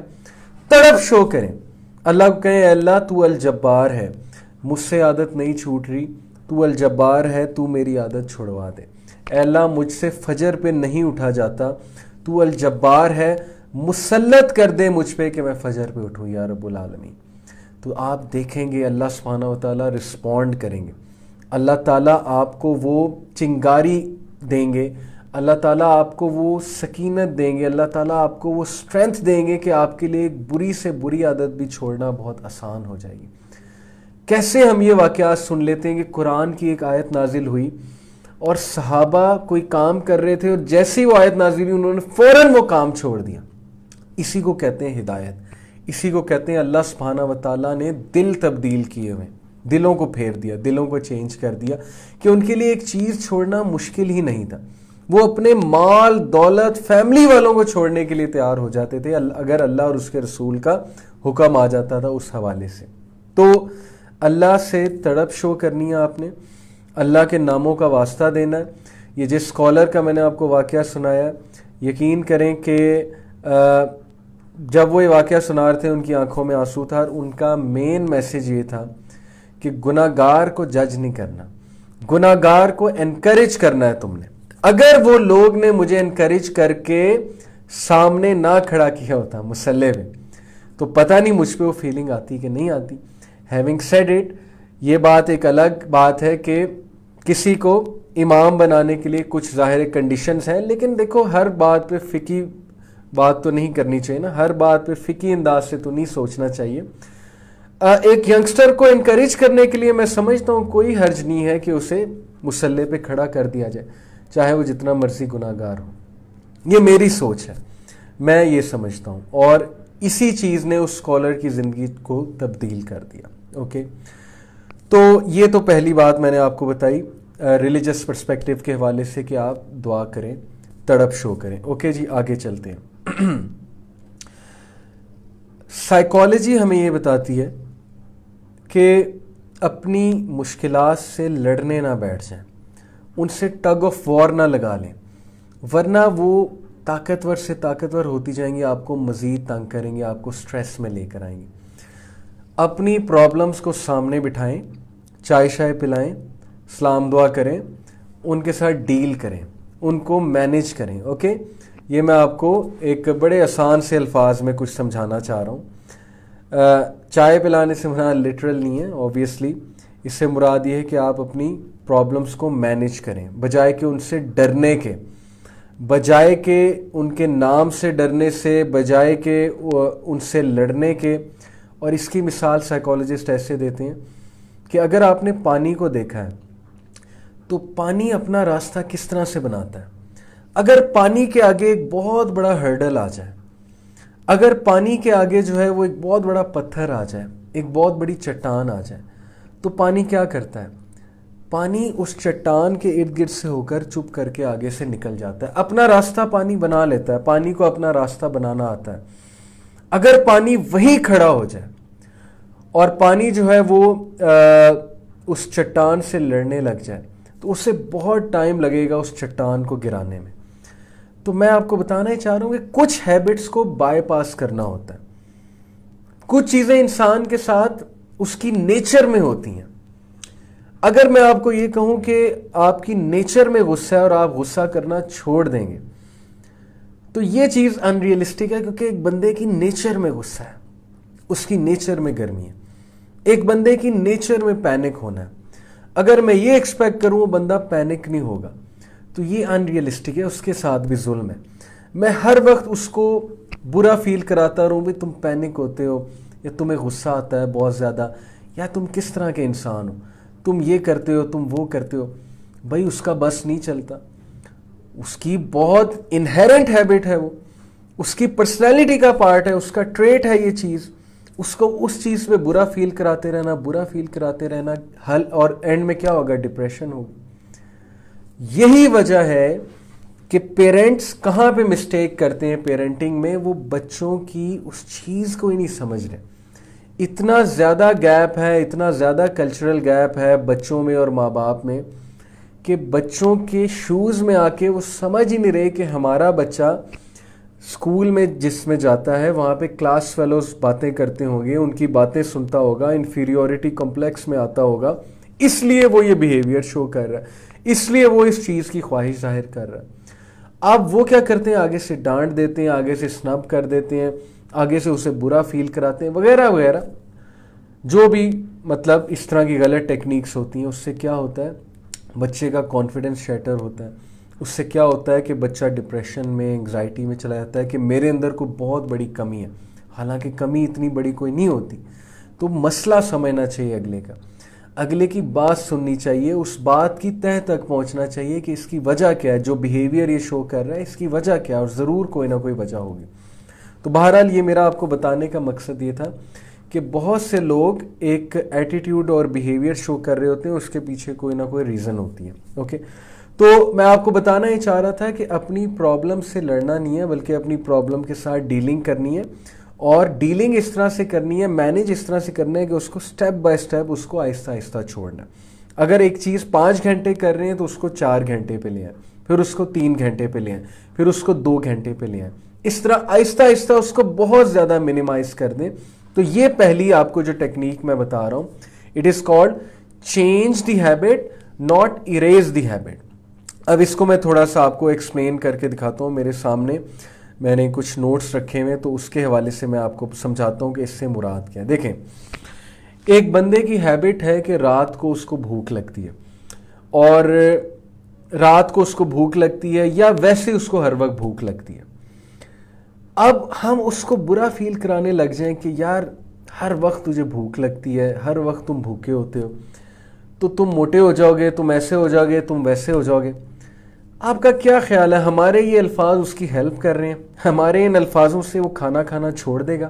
تڑپ شو کریں, اللہ کو کہیں اے اللہ تو الجبار ہے, مجھ سے عادت نہیں چھوٹ رہی, تو الجبار ہے, تو میری عادت چھڑوا دے. اے اللہ مجھ سے فجر پہ نہیں اٹھا جاتا, تو الجبار ہے, مسلط کر دے مجھ پہ کہ میں فجر پہ اٹھوں یا رب العالمین. تو آپ دیکھیں گے اللہ سبحانہ و تعالیٰ رسپونڈ کریں گے. اللہ تعالیٰ آپ کو وہ چنگاری دیں گے, اللہ تعالیٰ آپ کو وہ سکینت دیں گے, اللہ تعالیٰ آپ کو وہ اسٹرینتھ دیں گے کہ آپ کے لیے ایک بری سے بری عادت بھی چھوڑنا بہت آسان ہو جائے گی. کیسے ہم یہ واقعات سن لیتے ہیں کہ قرآن کی ایک آیت نازل ہوئی اور صحابہ کوئی کام کر رہے تھے اور جیسے ہی وہ آیت نازل ہوئی انہوں نے فوراً وہ کام چھوڑ دیا. اسی کو کہتے ہیں ہدایت, اسی کو کہتے ہیں اللہ سبحانہ و تعالیٰ نے دل تبدیل کیے ہوئے, دلوں کو پھیر دیا, دلوں کو چینج کر دیا کہ ان کے لیے ایک چیز چھوڑنا مشکل ہی نہیں تھا. وہ اپنے مال دولت فیملی والوں کو چھوڑنے کے لیے تیار ہو جاتے تھے اگر اللہ اور اس کے رسول کا حکم آ جاتا تھا اس حوالے سے. تو اللہ سے تڑپ شو کرنی ہے آپ نے, اللہ کے ناموں کا واسطہ دینا ہے. یہ جس اسکالر کا میں نے آپ کو واقعہ سنایا, یقین کریں کہ جب وہ یہ واقعہ سنا رہے تھے ان کی آنکھوں میں آنسو تھا, اور ان کا مین میسیج یہ تھا کہ گناہ گار کو جج نہیں کرنا, گناہ گار کو انکریج کرنا ہے تم نے. اگر وہ لوگ نے مجھے انکریج کر کے سامنے نہ کھڑا کیا ہوتا مسلح میں تو پتہ نہیں مجھ پہ وہ فیلنگ آتی کہ نہیں آتی. ہیونگ سیڈ اٹ, یہ بات ایک الگ بات ہے کہ کسی کو امام بنانے کے لیے کچھ ظاہر کنڈیشنز ہیں, لیکن دیکھو ہر بات پہ فقہی بات تو نہیں کرنی چاہیے نا, ہر بات پہ فقہی انداز سے تو نہیں سوچنا چاہیے. ایک ینگسٹر کو انکریج کرنے کے لیے میں سمجھتا ہوں کوئی حرج نہیں ہے کہ اسے مسلح پہ کھڑا کر دیا جائے, چاہے وہ جتنا مرضی گناہ گار ہو. یہ میری سوچ ہے, میں یہ سمجھتا ہوں, اور اسی چیز نے اس اسکالر کی زندگی کو تبدیل کر دیا. اوکے, تو یہ تو پہلی بات میں نے آپ کو بتائی ریلیجس پرسپیکٹیو کے حوالے سے کہ آپ دعا کریں, تڑپ شو کریں. اوکے جی, آگے چلتے ہیں. سائیکالوجی ہمیں یہ بتاتی ہے کہ اپنی مشکلات سے لڑنے نہ بیٹھ جائیں, ان سے ٹگ آف وار نہ لگا لیں, ورنہ وہ طاقتور سے طاقتور ہوتی جائیں گی, آپ کو مزید تنگ کریں گے, آپ کو سٹریس میں لے کر آئیں گے. اپنی پرابلمز کو سامنے بٹھائیں, چائے شائے پلائیں, سلام دعا کریں, ان کے ساتھ ڈیل کریں, ان کو مینیج کریں. اوکے, یہ میں آپ کو ایک بڑے آسان سے الفاظ میں کچھ سمجھانا چاہ رہا ہوں. چائے پلانے سے مراد لٹرل نہیں ہے اوبویسلی, اس سے مراد یہ ہے کہ آپ اپنی پرابلمز کو مینیج کریں, بجائے کہ ان سے ڈرنے کے, بجائے کہ ان کے نام سے ڈرنے سے, بجائے کہ ان سے لڑنے کے. اور اس کی مثال سائیکالوجسٹ ایسے دیتے ہیں کہ اگر آپ نے پانی کو دیکھا ہے تو پانی اپنا راستہ کس طرح سے بناتا ہے. اگر پانی کے آگے ایک بہت بڑا ہرڈل آ جائے, اگر پانی کے آگے جو ہے وہ ایک بہت بڑا پتھر آ جائے, ایک بہت بڑی چٹان آ جائے, تو پانی کیا کرتا ہے؟ پانی اس چٹان کے ارد گرد سے ہو کر چپ کر کے آگے سے نکل جاتا ہے. اپنا راستہ پانی بنا لیتا ہے, پانی کو اپنا راستہ بنانا آتا ہے. اگر پانی وہیں کھڑا ہو جائے اور پانی جو ہے وہ اس چٹان سے لڑنے لگ جائے تو اسے بہت ٹائم لگے گا اس چٹان کو گرانے میں. تو میں آپ کو بتانا ہی چاہ رہا ہوں کہ کچھ ہیبٹس کو بائی پاس کرنا ہوتا ہے. کچھ چیزیں انسان کے ساتھ اس کی نیچر میں ہوتی ہیں. اگر میں آپ کو یہ کہوں کہ آپ کی نیچر میں غصہ ہے اور آپ غصہ کرنا چھوڑ دیں گے تو یہ چیز ان ریئلسٹک ہے, کیونکہ ایک بندے کی نیچر میں غصہ ہے, اس کی نیچر میں گرمی ہے, ایک بندے کی نیچر میں پینک ہونا ہے. اگر میں یہ ایکسپیکٹ کروں وہ بندہ پینک نہیں ہوگا تو یہ ان ریئلسٹک ہے, اس کے ساتھ بھی ظلم ہے. میں ہر وقت اس کو برا فیل کراتا رہوں بھی تم پینک ہوتے ہو, یا تمہیں غصہ آتا ہے بہت زیادہ, یا تم کس طرح کے انسان ہو, تم یہ کرتے ہو, تم وہ کرتے ہو. بھائی اس کا بس نہیں چلتا, اس کی بہت انہیرنٹ ہیبٹ ہے, وہ اس کی پرسنالٹی کا پارٹ ہے, اس کا ٹریٹ ہے یہ چیز. اس کو اس چیز پہ برا فیل کراتے رہنا حل, اور اینڈ میں کیا ہوگا؟ ڈپریشن ہوگی. یہی وجہ ہے کہ پیرنٹس کہاں پہ مسٹیک کرتے ہیں پیرنٹنگ میں, وہ بچوں کی اس چیز کو ہی نہیں سمجھ رہے. اتنا زیادہ گیپ ہے, اتنا زیادہ کلچرل گیپ ہے بچوں میں اور ماں باپ میں کہ بچوں کے شوز میں آ کے وہ سمجھ ہی نہیں رہے کہ ہمارا بچہ اسکول میں جس میں جاتا ہے وہاں پہ کلاس فیلوز باتیں کرتے ہوں گے, ان کی باتیں سنتا ہوگا, انفیریورٹی کمپلیکس میں آتا ہوگا, اس لیے وہ یہ بیہیویئر شو کر رہا ہے, اس لیے وہ اس چیز کی خواہش ظاہر کر رہا ہے. آپ وہ کیا کرتے ہیں؟ آگے سے ڈانٹ دیتے ہیں, آگے سے سنب کر دیتے ہیں, آگے سے اسے برا فیل کراتے ہیں, وغیرہ وغیرہ. جو بھی مطلب اس طرح کی غلط ٹیکنیکس ہوتی ہیں, اس سے کیا ہوتا ہے؟ بچے کا کانفیڈنس شیٹر ہوتا ہے. اس سے کیا ہوتا ہے کہ بچہ ڈپریشن میں, انگزائٹی میں چلا جاتا ہے کہ میرے اندر کوئی بہت بڑی کمی ہے, حالانکہ کمی اتنی بڑی کوئی نہیں ہوتی. تو مسئلہ سمجھنا چاہیے اگلے کا, اگلے کی بات سننی چاہیے, اس بات کی تہ تک پہنچنا چاہیے کہ اس کی وجہ کیا ہے, جو بیہیویئر یہ شو کر رہا ہے اس کی وجہ کیا ہے, اور ضرور کوئی نہ کوئی وجہ ہوگی. تو بہرحال یہ میرا آپ کو بتانے کا مقصد یہ تھا کہ بہت سے لوگ ایک ایٹیٹیوڈ اور بیہیویئر شو کر رہے ہوتے ہیں, اس کے پیچھے کوئی نہ کوئی ریزن ہوتی ہے. اوکے, تو میں آپ کو بتانا ہی چاہ رہا تھا کہ اپنی پرابلم سے لڑنا نہیں ہے, بلکہ اپنی پرابلم کے ساتھ ڈیلنگ کرنی ہے, اور ڈیلنگ اس طرح سے کرنی ہے, مینیج اس طرح سے کرنا ہے کہ اس کو سٹیپ بائی سٹیپ اس کو آہستہ آہستہ چھوڑنا ہے. اگر ایک چیز 5 گھنٹے کر رہے ہیں تو اس کو 4 گھنٹے پہ لے آئیں, پھر اس کو 3 گھنٹے پہ لے آئیں, پھر اس کو 2 گھنٹے پہ لے آئیں. اس طرح آہستہ آہستہ اس کو بہت زیادہ منیمائز کر دیں. تو یہ پہلی آپ کو جو ٹیکنیک میں بتا رہا ہوں, it is called change the habit, not arrays the habit. اب اس کو میں تھوڑا سا آپ کو ایکسپلین کر کے دکھاتا ہوں. میرے سامنے میں نے کچھ نوٹس رکھے ہوئے, تو اس کے حوالے سے میں آپ کو سمجھاتا ہوں کہ اس سے مراد کیا ہے. دیکھیں, ایک بندے کی ہیبٹ ہے کہ رات کو اس کو بھوک لگتی ہے, اور رات کو اس کو بھوک لگتی ہے یا ویسے اس کو ہر وقت بھوک لگتی ہے. اب ہم اس کو برا فیل کرانے لگ جائیں کہ یار ہر وقت تجھے بھوک لگتی ہے, ہر وقت تم بھوکے ہوتے ہو, تو تم موٹے ہو جاؤ گے, تم ایسے ہو جاؤ گے, تم ویسے ہو جاؤ گے. آپ کا کیا خیال ہے, ہمارے یہ الفاظ اس کی ہیلپ کر رہے ہیں؟ ہمارے ان الفاظوں سے وہ کھانا کھانا چھوڑ دے گا,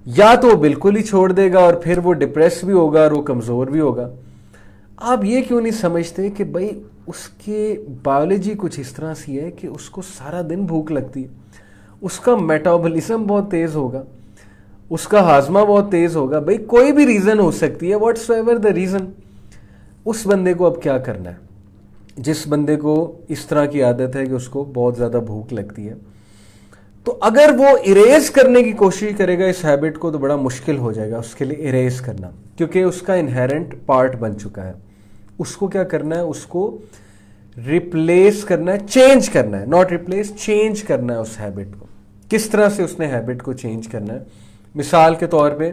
یا تو وہ بالکل ہی چھوڑ دے گا اور پھر وہ ڈپریس بھی ہوگا اور وہ کمزور بھی ہوگا. آپ یہ کیوں نہیں سمجھتے کہ بھائی اس کے بایولوجی کچھ اس طرح سی ہے کہ اس کو سارا دن بھوک لگتی ہے, اس کا میٹابولزم بہت تیز ہوگا, اس کا ہاضمہ بہت تیز ہوگا. بھائی کوئی بھی ریزن ہو سکتی ہے, واٹس ایور دا ریزن. اس بندے کو اب کیا کرنا ہے؟ جس بندے کو اس طرح کی عادت ہے کہ اس کو بہت زیادہ بھوک لگتی ہے, تو اگر وہ اریز کرنے کی کوشش کرے گا اس ہیبٹ کو, تو بڑا مشکل ہو جائے گا اس کے لیے اریز کرنا, کیونکہ اس کا انہیرنٹ پارٹ بن چکا ہے. اس کو کیا کرنا ہے؟ اس کو ریپلیس کرنا ہے, چینج کرنا ہے, ناٹ ریپلیس, چینج کرنا ہے اس ہیبٹ کو. کس طرح سے اس نے ہیبٹ کو چینج کرنا ہے؟ مثال کے طور پہ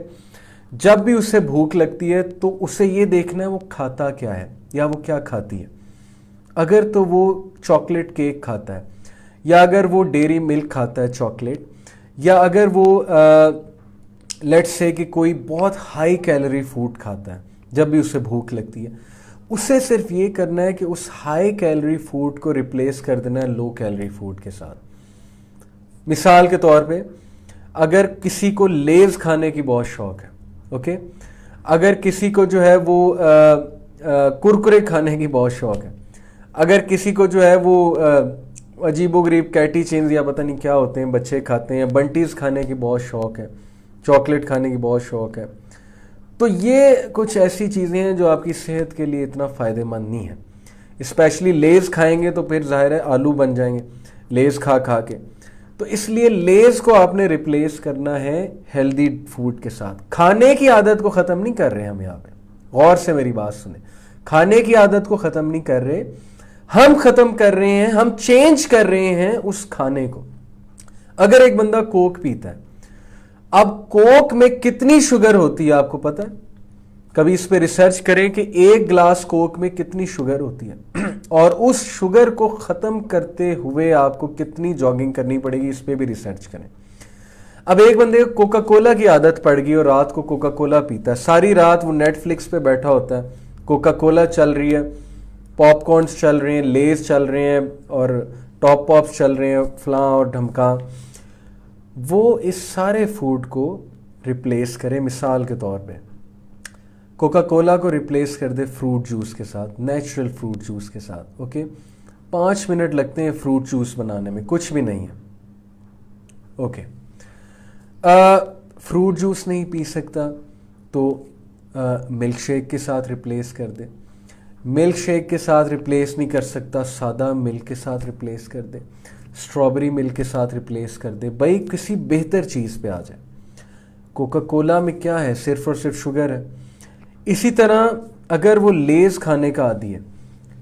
جب بھی اسے بھوک لگتی ہے تو اسے یہ دیکھنا ہے وہ کھاتا کیا ہے یا وہ کیا کھاتی ہے. اگر تو وہ چاکلیٹ کیک کھاتا ہے, یا اگر وہ ڈیری ملک کھاتا ہے چاکلیٹ, یا اگر وہ لیٹس سے کہ کوئی بہت ہائی کیلوری فوڈ کھاتا ہے جب بھی اسے بھوک لگتی ہے اسے صرف یہ کرنا ہے کہ اس ہائی کیلری فوڈ کو ریپلیس کر دینا ہے لو کیلری فوڈ کے ساتھ. مثال کے طور پہ اگر کسی کو لیز کھانے کی بہت شوق ہے, اوکے, اگر کسی کو جو ہے وہ کرکرے کھانے کی بہت شوق ہے, اگر کسی کو جو ہے وہ عجیب و غریب کیٹی چینز یا پتہ نہیں کیا ہوتے ہیں بچے کھاتے ہیں, بنٹیز کھانے کی بہت شوق ہے, چاکلیٹ کھانے کی بہت شوق ہے, تو یہ کچھ ایسی چیزیں ہیں جو آپ کی صحت کے لیے اتنا فائدہ مند نہیں ہے. اسپیشلی لیز کھائیں گے تو پھر ظاہر ہے آلو بن جائیں گے لیز کھا کھا کے. تو اس لیے لیز کو آپ نے ریپلیس کرنا ہے ہیلدی فوڈ کے ساتھ. کھانے کی عادت کو ختم نہیں کر رہے ہم یہاں پہ, غور سے میری بات سنیں, کھانے کی عادت کو ختم نہیں کر رہے, ہم ختم کر رہے ہیں, ہم چینج کر رہے ہیں اس کھانے کو. اگر ایک بندہ کوک پیتا ہے, اب کوک میں کتنی شوگر ہوتی ہے آپ کو پتہ ہے؟ کبھی اس پہ ریسرچ کریں کہ ایک گلاس کوک میں کتنی شوگر ہوتی ہے اور اس شوگر کو ختم کرتے ہوئے آپ کو کتنی جاگنگ کرنی پڑے گی, اس پہ بھی ریسرچ کریں. اب ایک بندے کو کوکا کولا کی عادت پڑ گئی اور رات کو کوکا کولا پیتا ہے, ساری رات وہ نیٹ فلکس پہ بیٹھا ہوتا ہے, کوکا کولا چل رہی ہے, پاپ کارنز چل رہے ہیں, لیز چل رہے ہیں اور ٹاپ پاپس چل رہے ہیں, فلاں اور ڈھمکاں. وہ اس سارے فوڈ کو ریپلیس کرے. مثال کے طور پہ کوکا کولا کو ریپلیس کر دے فروٹ جوس کے ساتھ, نیچرل فروٹ جوس کے ساتھ. اوکے, 5 منٹ لگتے ہیں فروٹ جوس بنانے میں, کچھ بھی نہیں ہے. اوکے, فروٹ جوس نہیں پی سکتا تو ملک شیک کے ساتھ ریپلیس کر دے. ملک شیک کے ساتھ ریپلیس نہیں کر سکتا, سادہ ملک کے ساتھ ریپلیس کر دے, اسٹرابری ملک کے ساتھ ریپلیس کر دے. بھائی کسی بہتر چیز پہ آ جائے. کوکا کولا میں کیا ہے, صرف اور صرف شوگر ہے. اسی طرح اگر وہ لیز کھانے کا عادی ہے,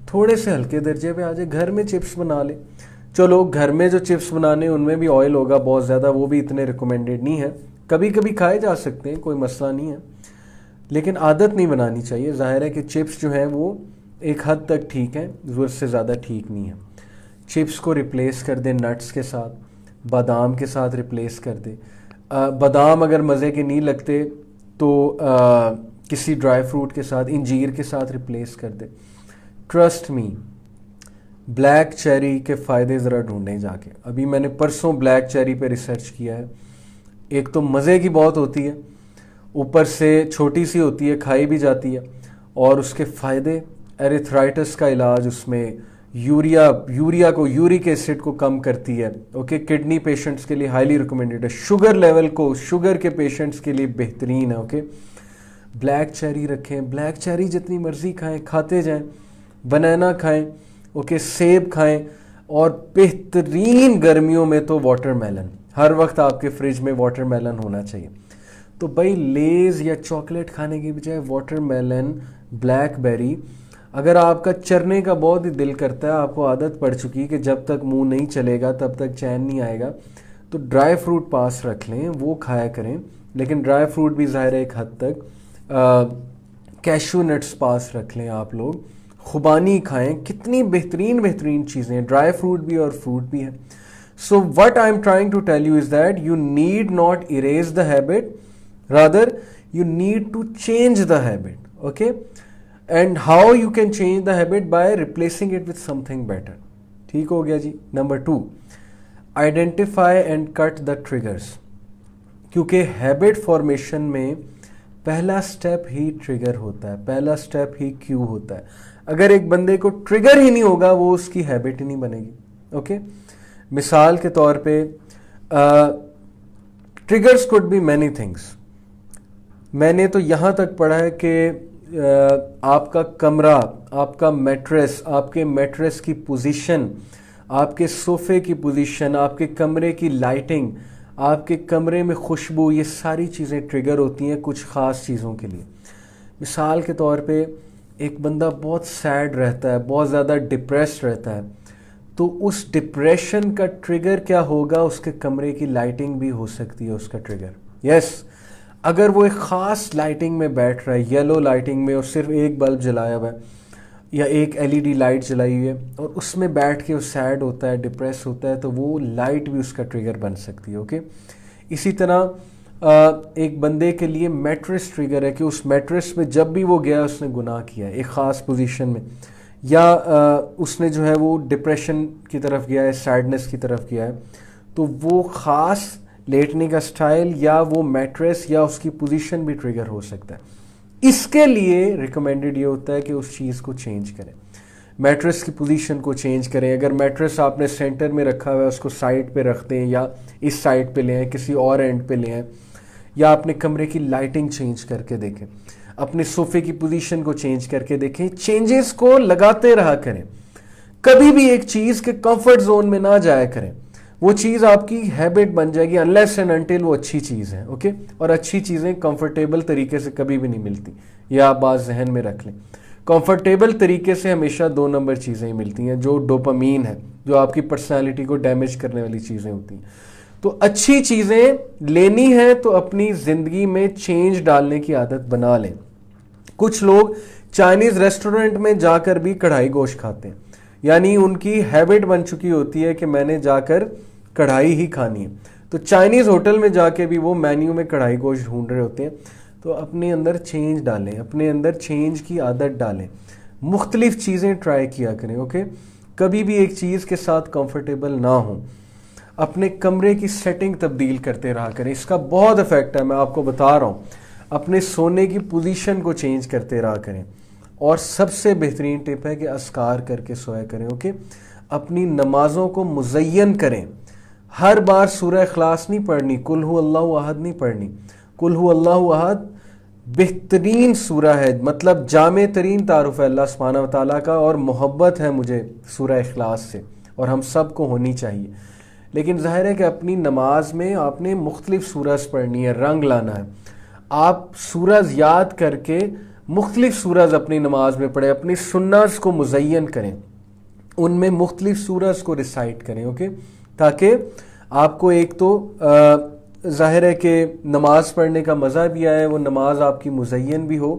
تھوڑے سے ہلکے درجے پہ آ جائے, گھر میں چپس بنا لے. چلو گھر میں جو چپس بنانے ان میں بھی آئل ہوگا بہت زیادہ, وہ بھی اتنے ریکمینڈیڈ نہیں ہے, کبھی کبھی کھائے جا سکتے ہیں, کوئی مسئلہ نہیں ہے, لیکن عادت نہیں بنانی چاہیے. ظاہر ہے کہ چپس جو ہیں وہ ایک حد تک ٹھیک ہیں, ضرورت سے زیادہ ٹھیک نہیں ہے. چپس کو ریپلیس کر دے نٹس کے ساتھ, بادام کے ساتھ ریپلیس کر دے. بادام اگر مزے کے نہیں لگتے تو کسی ڈرائی فروٹ کے ساتھ, انجیر کے ساتھ ریپلیس کر دے. ٹرسٹ می, بلیک چیری کے فائدے ذرا ڈھونڈیں جا کے. ابھی میں نے پرسوں بلیک چیری پہ ریسرچ کیا ہے. ایک تو مزے کی بہت ہوتی ہے, اوپر سے چھوٹی سی ہوتی ہے, کھائی بھی جاتی ہے, اور اس کے فائدے, ایریتھرائٹس کا علاج اس میں, یوریا کو, یورک ایسڈ کو کم کرتی ہے. اوکے, کڈنی پیشنٹس کے لیے ہائیلی ریکمینڈیڈ ہے, شوگر لیول کو, شوگر کے پیشنٹس کے لیے بہترین ہے. اوکے, بلیک چیری رکھیں, بلیک چیری جتنی مرضی کھائیں, کھاتے جائیں. بنانا کھائیں, اوکے, سیب کھائیں, اور بہترین گرمیوں میں تو واٹر میلن. ہر وقت آپ کے فریج میں واٹر میلن ہونا چاہیے. تو بھائی لیز یا چاکلیٹ کھانے کی بجائے واٹر میلن, بلیک بیری. اگر آپ کا چرنے کا بہت ہی دل کرتا ہے, آپ کو عادت پڑ چکی کہ جب تک منہ نہیں چلے گا تب تک چین نہیں آئے گا, تو ڈرائی فروٹ پاس رکھ لیں, وہ کھایا کریں. لیکن ڈرائی فروٹ بھی ظاہر ہے ایک حد تک, کیشو نٹس پاس رکھ لیں آپ لوگ, خوبانی کھائیں. کتنی بہترین چیزیں, ڈرائی فروٹ بھی اور فروٹ بھی ہے. So what I am trying to tell you is that you need not erase the habit, rather you need to change the habit. Okay, and how you can change the habit, by replacing it with something better. ٹھیک ہو گیا جی. Number 2, identify and cut the triggers. کیونکہ habit formation میں پہلا step ہی trigger ہوتا ہے, پہلا سٹیپ ہی کیو ہوتا ہے. اگر ایک بندے کو ٹریگر ہی نہیں ہوگا وہ اس کی ہیبٹ ہی نہیں بنے گی. اوکے, مثال کے طور پہ triggers could be many things. میں نے تو یہاں تک پڑھا ہے کہ آپ کا کمرہ, آپ کا میٹریس, آپ کے میٹریس کی پوزیشن, آپ کے صوفے کی پوزیشن, آپ کے کمرے کی لائٹنگ, آپ کے کمرے میں خوشبو, یہ ساری چیزیں ٹریگر ہوتی ہیں کچھ خاص چیزوں کے لیے. مثال کے طور پہ ایک بندہ بہت سیڈ رہتا ہے, بہت زیادہ ڈپریسڈ رہتا ہے, تو اس ڈپریشن کا ٹریگر کیا ہوگا, اس کے کمرے کی لائٹنگ بھی ہو سکتی ہے اس کا ٹریگر. یس, اگر وہ ایک خاص لائٹنگ میں بیٹھ رہا ہے, یلو لائٹنگ میں, اور صرف ایک بلب جلایا ہوا ہے یا ایک LED لائٹ جلائی ہوئی ہے, اور اس میں بیٹھ کے وہ سیڈ ہوتا ہے, ڈپریس ہوتا ہے, تو وہ لائٹ بھی اس کا ٹریگر بن سکتی ہے. اوکے, اسی طرح ایک بندے کے لیے میٹریس ٹریگر ہے کہ اس میٹریس میں جب بھی وہ گیا اس نے گناہ کیا ہے ایک خاص پوزیشن میں, یا اس نے جو ہے وہ ڈپریشن کی طرف گیا ہے, سیڈنس کی طرف گیا ہے, تو وہ خاص لیٹنے کا سٹائل یا وہ میٹریس یا اس کی پوزیشن بھی ٹریگر ہو سکتا ہے. اس کے لیے ریکمینڈڈ یہ ہوتا ہے کہ اس چیز کو چینج کریں, میٹریس کی پوزیشن کو چینج کریں. اگر میٹریس آپ نے سینٹر میں رکھا ہوا ہے اس کو سائڈ پہ رکھ دیں, یا اس سائڈ پہ لے آئیں, کسی اور اینڈ پہ لے آئیں, یا اپنے کمرے کی لائٹنگ چینج کر کے دیکھیں, اپنے صوفے کی پوزیشن کو چینج کر کے دیکھیں. چینجز کو لگاتے رہا کریں, کبھی بھی ایک چیز کے کمفرٹ زون میں نہ جایا کریں. وہ چیز آپ کی ہیبٹ بن جائے گی unless and until وہ اچھی چیز ہے. اوکے, اور اچھی چیزیں کمفرٹیبل طریقے سے کبھی بھی نہیں ملتی, یہ آپ بات ذہن میں رکھ لیں. کمفرٹیبل طریقے سے ہمیشہ 2 نمبر چیزیں ملتی ہیں, جو ڈوپامین ہے, جو آپ کی پرسنالٹی کو ڈیمیج کرنے والی چیزیں ہوتی ہیں. تو اچھی چیزیں لینی ہیں تو اپنی زندگی میں چینج ڈالنے کی عادت بنا لیں. کچھ لوگ چائنیز ریسٹورنٹ میں جا کر بھی کڑھائی گوشت کھاتے ہیں, یعنی ان کی ہیبٹ بن چکی ہوتی ہے کہ میں نے جا کر کڑھائی ہی کھانی ہے. تو چائنیز ہوٹل میں جا کے بھی وہ مینیو میں کڑھائی گوشت ڈھونڈ رہے ہوتے ہیں. تو اپنے اندر چینج ڈالیں, اپنے اندر چینج کی عادت ڈالیں, مختلف چیزیں ٹرائی کیا کریں. اوکے, کبھی بھی ایک چیز کے ساتھ کمفرٹیبل نہ ہوں. اپنے کمرے کی سیٹنگ تبدیل کرتے رہا کریں, اس کا بہت افیکٹ ہے, میں آپ کو بتا رہا ہوں. اپنے سونے کی پوزیشن کو چینج کرتے رہا کریں. اور سب سے بہترین ٹپ ہے کہ اذکار کر کے سویا کریں. اوکے, اپنی نمازوں کو مزین کریں. ہر بار سورہ اخلاص نہیں پڑھنی, قل هو اللہ احد نہیں پڑھنی. قل هو اللہ احد بہترین سورہ ہے, مطلب جامع ترین تعارف ہے اللہ سبحانہ و تعالیٰ کا, اور محبت ہے مجھے سورہ اخلاص سے, اور ہم سب کو ہونی چاہیے. لیکن ظاہر ہے کہ اپنی نماز میں آپ نے مختلف سورج پڑھنی ہے, رنگ لانا ہے. آپ سورج یاد کر کے مختلف سورج اپنی نماز میں پڑھیں, اپنی سنت کو مزین کریں, ان میں مختلف سورج کو ریسائٹ کریں. اوکے, تاکہ آپ کو ایک تو ظاہر ہے کہ نماز پڑھنے کا مزہ بھی آئے, وہ نماز آپ کی مزین بھی ہو,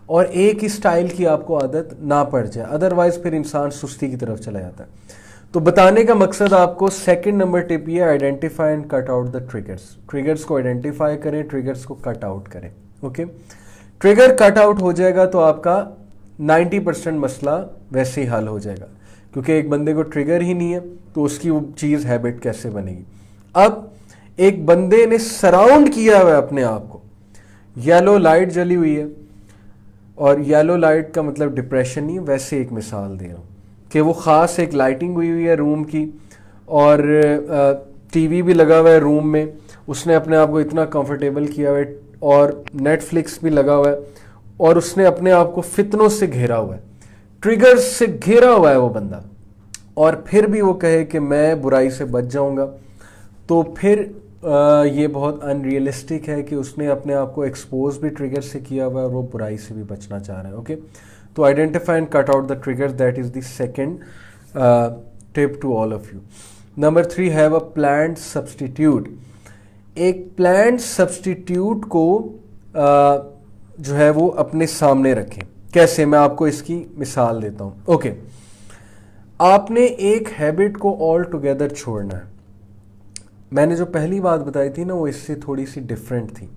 اور ایک ہی سٹائل کی آپ کو عادت نہ پڑ جائے, ادروائز پھر انسان سستی کی طرف چلا جاتا ہے. تو بتانے کا مقصد آپ کو سیکنڈ نمبر ٹپ یہ, identify and cut out the triggers. Triggers کو آئیڈینٹیفائی کریں, ٹریگرز کو کٹ آؤٹ کریں. اوکے, ٹریگر کٹ آؤٹ ہو جائے گا تو آپ کا 90% مسئلہ ویسے ہی حل ہو جائے گا, کیونکہ ایک بندے کو ٹریگر ہی نہیں ہے تو اس کی وہ چیز ہیبٹ کیسے بنے گی. اب ایک بندے نے سراؤنڈ کیا ہوا ہے اپنے آپ کو, یلو لائٹ جلی ہوئی ہے, اور یلو لائٹ کا مطلب ڈپریشن نہیں, ویسے ایک مثال دے رہا ہوں کہ وہ خاص ایک لائٹنگ ہوئی ہے روم کی, اور ٹی وی بھی لگا ہوا ہے روم میں, اس نے اپنے آپ کو اتنا کمفرٹیبل کیا ہوا ہے, اور نیٹ فلکس بھی لگا ہوا ہے, اور اس نے اپنے آپ کو فتنوں سے گھیرا ہوا ہے, ٹریگرز سے گھیرا ہوا ہے وہ بندہ, اور پھر بھی وہ کہے کہ میں برائی سے بچ جاؤں گا, تو پھر یہ بہت ان ریئلسٹک ہے کہ اس نے اپنے آپ کو ایکسپوز بھی ٹریگر سے کیا ہوا ہے, اور وہ برائی سے بھی بچنا چاہ رہا ہے. اوکے, تو identify and cut out the trigger, that is the second tip to all of you. Number 3, have a planned substitute. ایک پلانڈ سبسٹیٹیوٹ کو جو ہے وہ اپنے سامنے رکھیں. کیسے, میں آپ کو اس کی مثال دیتا ہوں. اوکے, آپ نے ایک ہیبٹ کو آل ٹوگیدر چھوڑنا ہے. میں نے جو پہلی بات بتائی تھی نا, وہ اس سے تھوڑی سی ڈفرینٹ تھی,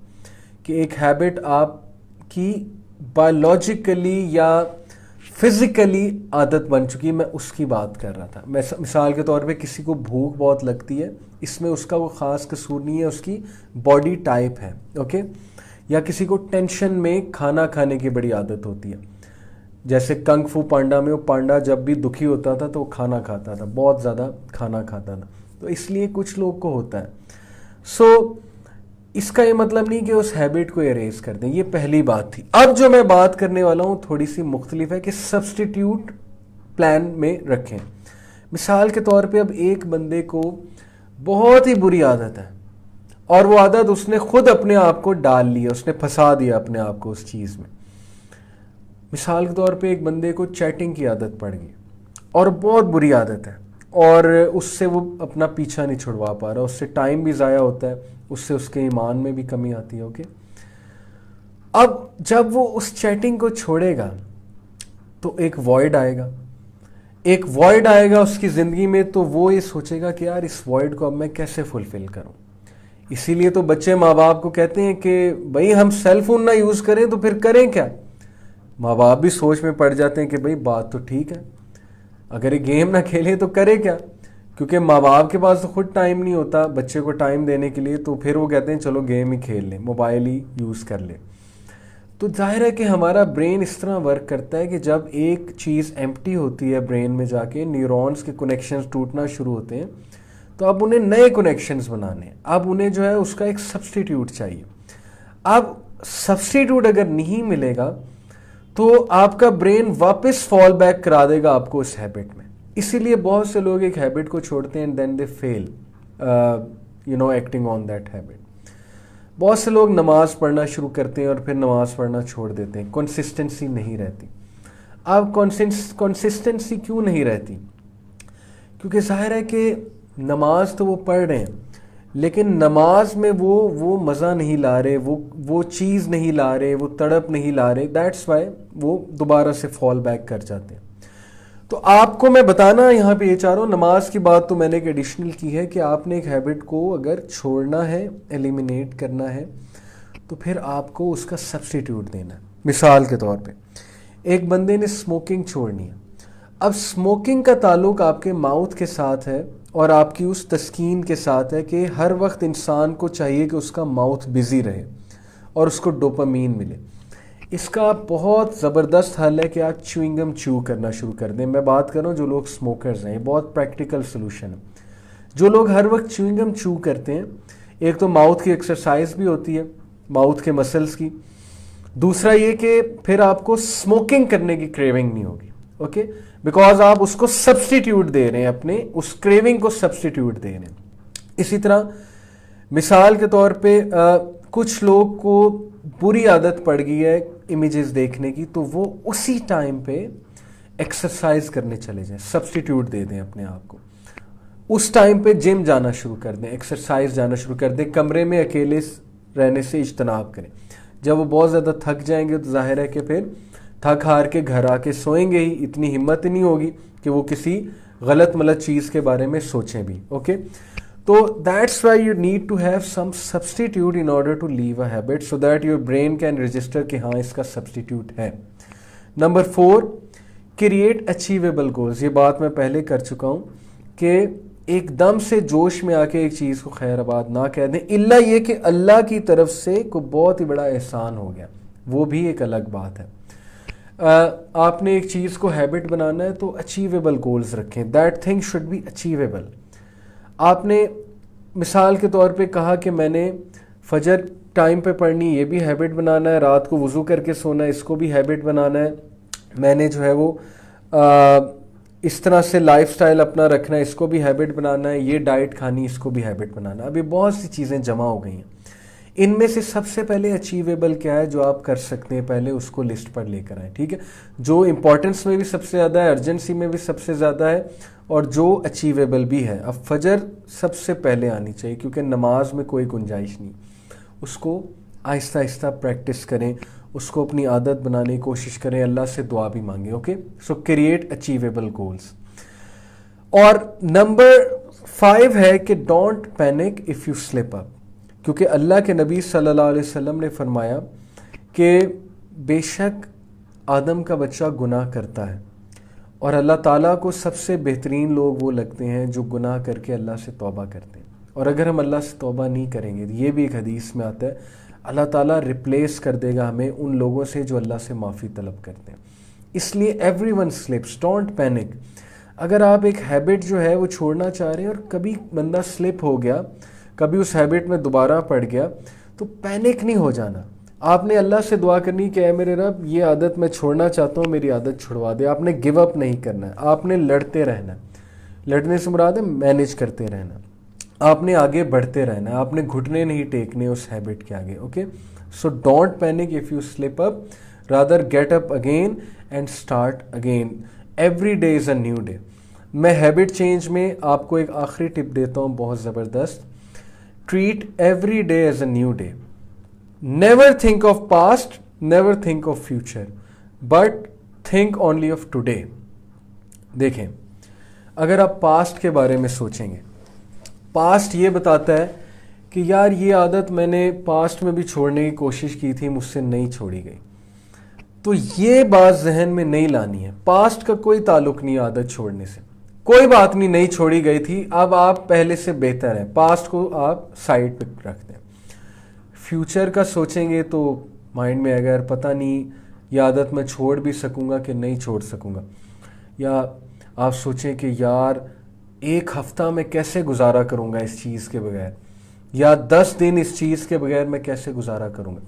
کہ ایک ہیبٹ آپ کی بایولوجیکلی یا فزیکلی عادت بن چکی, میں اس کی بات کر رہا تھا. میں مثال کے طور پہ کسی کو بھوک بہت لگتی ہے, اس میں اس کا وہ خاص قصور نہیں ہے, اس کی باڈی ٹائپ ہے. اوکے, یا کسی کو ٹینشن میں کھانا کھانے کی بڑی عادت ہوتی ہے, جیسے کنگ فو پانڈا میں وہ پانڈا جب بھی دکھی ہوتا تھا تو وہ کھانا کھاتا تھا, بہت زیادہ کھانا کھاتا تھا, تو اس لیے کچھ لوگ کو ہوتا ہے. سو اس کا یہ مطلب نہیں کہ اس ہیبٹ کو اریز کر دیں, یہ پہلی بات تھی. اب جو میں بات کرنے والا ہوں تھوڑی سی مختلف ہے, کہ سبسٹیٹیوٹ پلان میں رکھیں. مثال کے طور پہ اب ایک بندے کو بہت ہی بری عادت ہے, اور وہ عادت اس نے خود اپنے آپ کو ڈال لی ہے, اس نے پھنسا دیا اپنے آپ کو اس چیز میں. مثال کے طور پہ ایک بندے کو چیٹنگ کی عادت پڑ گئی, اور بہت بری عادت ہے, اور اس سے وہ اپنا پیچھا نہیں چھڑوا پا رہا, اس سے ٹائم بھی ضائع ہوتا ہے, اس سے اس کے ایمان میں بھی کمی آتی ہے. اوکے, اب جب وہ اس چیٹنگ کو چھوڑے گا تو ایک وائڈ آئے گا, ایک وائڈ آئے گا اس کی زندگی میں, تو وہ یہ سوچے گا کہ یار اس وائڈ کو اب میں کیسے فلفل کروں. اسی لیے تو بچے ماں باپ کو کہتے ہیں کہ بھائی ہم سیل فون نہ یوز کریں تو پھر کریں کیا. ماں باپ بھی سوچ میں پڑ جاتے ہیں کہ بھائی بات تو ٹھیک ہے, اگر یہ گیم نہ کھیلے تو کرے کیا, کیونکہ ماں باپ کے پاس تو خود ٹائم نہیں ہوتا بچے کو ٹائم دینے کے لیے, تو پھر وہ کہتے ہیں چلو گیم ہی کھیل لیں, موبائل ہی یوز کر لیں. تو ظاہر ہے کہ ہمارا برین اس طرح ورک کرتا ہے کہ جب ایک چیز ایمپٹی ہوتی ہے برین میں جا کے, نیورونز کے کنیکشنز ٹوٹنا شروع ہوتے ہیں, تو اب انہیں نئے کنیکشنز بنانے ہیں, اب انہیں جو ہے اس کا ایک سبسٹیٹیوٹ چاہیے. اب سبسٹیٹیوٹ اگر نہیں ملے گا تو آپ کا برین واپس فال بیک کرا دے گا آپ کو اس ہیبٹ میں. اسی لیے بہت سے لوگ ایک ہیبٹ کو چھوڑتے ہیں, دین دے فیل ایکٹنگ آن دیٹ ہیبٹ. بہت سے لوگ نماز پڑھنا شروع کرتے ہیں اور پھر نماز پڑھنا چھوڑ دیتے ہیں, کنسسٹنسی نہیں رہتی. اب کنسسٹنسی کیوں نہیں رہتی؟ کیونکہ ظاہر ہے کہ نماز تو وہ پڑھ رہے ہیں, لیکن نماز میں وہ مزہ نہیں لا رہے, وہ چیز نہیں لا رہے, وہ تڑپ نہیں لا رہے, دیٹس وائی وہ دوبارہ سے فال بیک کر جاتے ہیں. تو آپ کو میں بتانا یہاں پہ یہ چاہ رہا ہوں, نماز کی بات تو میں نے ایک ایڈیشنل کی ہے کہ آپ نے ایک ہیبٹ کو اگر چھوڑنا ہے, ایلیمینیٹ کرنا ہے, تو پھر آپ کو اس کا سبسٹیٹیوٹ دینا ہے. مثال کے طور پہ ایک بندے نے اسموکنگ چھوڑنی ہے. اب اسموکنگ کا تعلق آپ کے ماؤتھ کے ساتھ ہے اور آپ کی اس تسکین کے ساتھ ہے کہ ہر وقت انسان کو چاہیے کہ اس کا ماؤتھ بزی رہے اور اس کو ڈوپامین ملے. اس کا بہت زبردست حل ہے کہ آپ چیوئنگم چیو کرنا شروع کر دیں. میں بات کر رہا ہوں جو لوگ اسموکرز ہیں, بہت پریکٹیکل سلوشن ہے. جو لوگ ہر وقت چیوئنگم چیو کرتے ہیں, ایک تو ماؤتھ کی ایکسرسائز بھی ہوتی ہے, ماؤتھ کے مسلز کی, دوسرا یہ کہ پھر آپ کو اسموکنگ کرنے کی کریونگ نہیں ہوگی. اوکے, بیکاز آپ اس کو سبسٹیٹیوٹ دے رہے ہیں, اپنے اس کریونگ کو سبسٹیٹیوٹ دے رہے ہیں. اسی طرح مثال کے طور پہ کچھ لوگ کو بری عادت پڑ گئی ہے امیجز دیکھنے کی, تو وہ اسی ٹائم پہ ایکسرسائز کرنے چلے جائیں, سبسٹیٹیوٹ دے دیں اپنے آپ کو. اس ٹائم پہ جم جانا شروع کر دیں, ایکسرسائز جانا شروع کر دیں, کمرے میں اکیلے رہنے سے اجتناب کریں. جب وہ بہت زیادہ تھک جائیں گے تو ظاہر ہے کہ پھر تھک ہار کے گھر آ کے سوئیں گے ہی, اتنی ہمت نہیں ہوگی کہ وہ کسی غلط ملت چیز کے بارے میں سوچیں بھی. اوکے, تو that's why you need to have some substitute in order to leave a habit so that your brain can register کہ ہاں اس کا substitute ہے. Number 4, create achievable goals. یہ بات میں پہلے کر چکا ہوں کہ ایک دم سے جوش میں آ کے ایک چیز کو خیر آباد نہ کہہ دیں, الا یہ کہ اللہ کی طرف سے کوئی بہت ہی بڑا احسان ہو گیا, وہ بھی ایک الگ بات ہے. آپ نے ایک چیز کو ہیبٹ بنانا ہے تو اچیویبل گولز رکھیں, that thing should be achievable. آپ نے مثال کے طور پہ کہا کہ میں نے فجر ٹائم پہ پڑھنی, یہ بھی ہیبٹ بنانا ہے, رات کو وضو کر کے سونا ہے, اس کو بھی ہیبٹ بنانا ہے, میں نے جو ہے وہ اس طرح سے لائف سٹائل اپنا رکھنا ہے, اس کو بھی ہیبٹ بنانا ہے, یہ ڈائٹ کھانی, اس کو بھی ہیبٹ بنانا ہے. ابھی بہت سی چیزیں جمع ہو گئی ہیں. ان میں سے سب سے پہلے اچیویبل کیا ہے جو آپ کر سکتے ہیں, پہلے اس کو لسٹ پر لے کر آئیں. ٹھیک ہے, جو امپورٹنس میں بھی سب سے زیادہ ہے, ارجنسی میں بھی سب سے زیادہ ہے, اور جو اچیویبل بھی ہے. اب فجر سب سے پہلے آنی چاہیے کیونکہ نماز میں کوئی گنجائش نہیں. اس کو آہستہ آہستہ پریکٹس کریں, اس کو اپنی عادت بنانے کی کوشش کریں, اللہ سے دعا بھی مانگیں. Okay, so create achievable goals. اور نمبر 5 ہے کہ don't panic if you slip up, کیونکہ اللہ کے نبی صلی اللہ علیہ وسلم نے فرمایا کہ بے شک آدم کا بچہ گناہ کرتا ہے, اور اللہ تعالیٰ کو سب سے بہترین لوگ وہ لگتے ہیں جو گناہ کر کے اللہ سے توبہ کرتے ہیں. اور اگر ہم اللہ سے توبہ نہیں کریں گے, یہ بھی ایک حدیث میں آتا ہے, اللہ تعالیٰ ریپلیس کر دے گا ہمیں ان لوگوں سے جو اللہ سے معافی طلب کرتے ہیں. اس لیے every one slips, don't panic. اگر آپ ایک ہیبٹ جو ہے وہ چھوڑنا چاہ رہے ہیں اور کبھی بندہ سلپ ہو گیا, کبھی اس ہیبٹ میں دوبارہ پڑ گیا, تو پینک نہیں ہو جانا. آپ نے اللہ سے دعا کرنی کہ اے میرے رب یہ عادت میں چھوڑنا چاہتا ہوں, میری عادت چھڑوا دے. آپ نے گیو اپ نہیں کرنا ہے, آپ نے لڑتے رہنا ہے. لڑنے سے مراد ہے مینیج کرتے رہنا, آپ نے آگے بڑھتے رہنا ہے, آپ نے گھٹنے نہیں ٹیکنے اس ہیبٹ کے آگے. Okay, so don't panic if you slip up, rather get up again and start again. Every day is a new day. میں ہیبٹ چینج میں آپ کو ایک آخری ٹپ دیتا ہوں بہت زبردست. Treat every day as a new day. Never think of past, never think of future, but think only of today. دیکھیں, اگر آپ پاسٹ کے بارے میں سوچیں گے, پاسٹ یہ بتاتا ہے کہ یار یہ عادت میں نے پاسٹ میں بھی چھوڑنے کی کوشش کی تھی، مجھ سے نہیں چھوڑی گئی. تو یہ بات ذہن میں نہیں لانی ہے. پاسٹ کا کوئی تعلق نہیں عادت چھوڑنے سے. کوئی بات نہیں چھوڑی گئی تھی، اب آپ پہلے سے بہتر ہیں. پاسٹ کو آپ سائڈ پہ رکھ دیں. فیوچر کا سوچیں گے تو مائنڈ میں اگر پتہ نہیں یہ عادت میں چھوڑ بھی سکوں گا کہ نہیں چھوڑ سکوں گا، یا آپ سوچیں کہ یار ایک ہفتہ میں کیسے گزارا کروں گا اس چیز کے بغیر، یا 10 دن اس چیز کے بغیر میں کیسے گزارا کروں گا.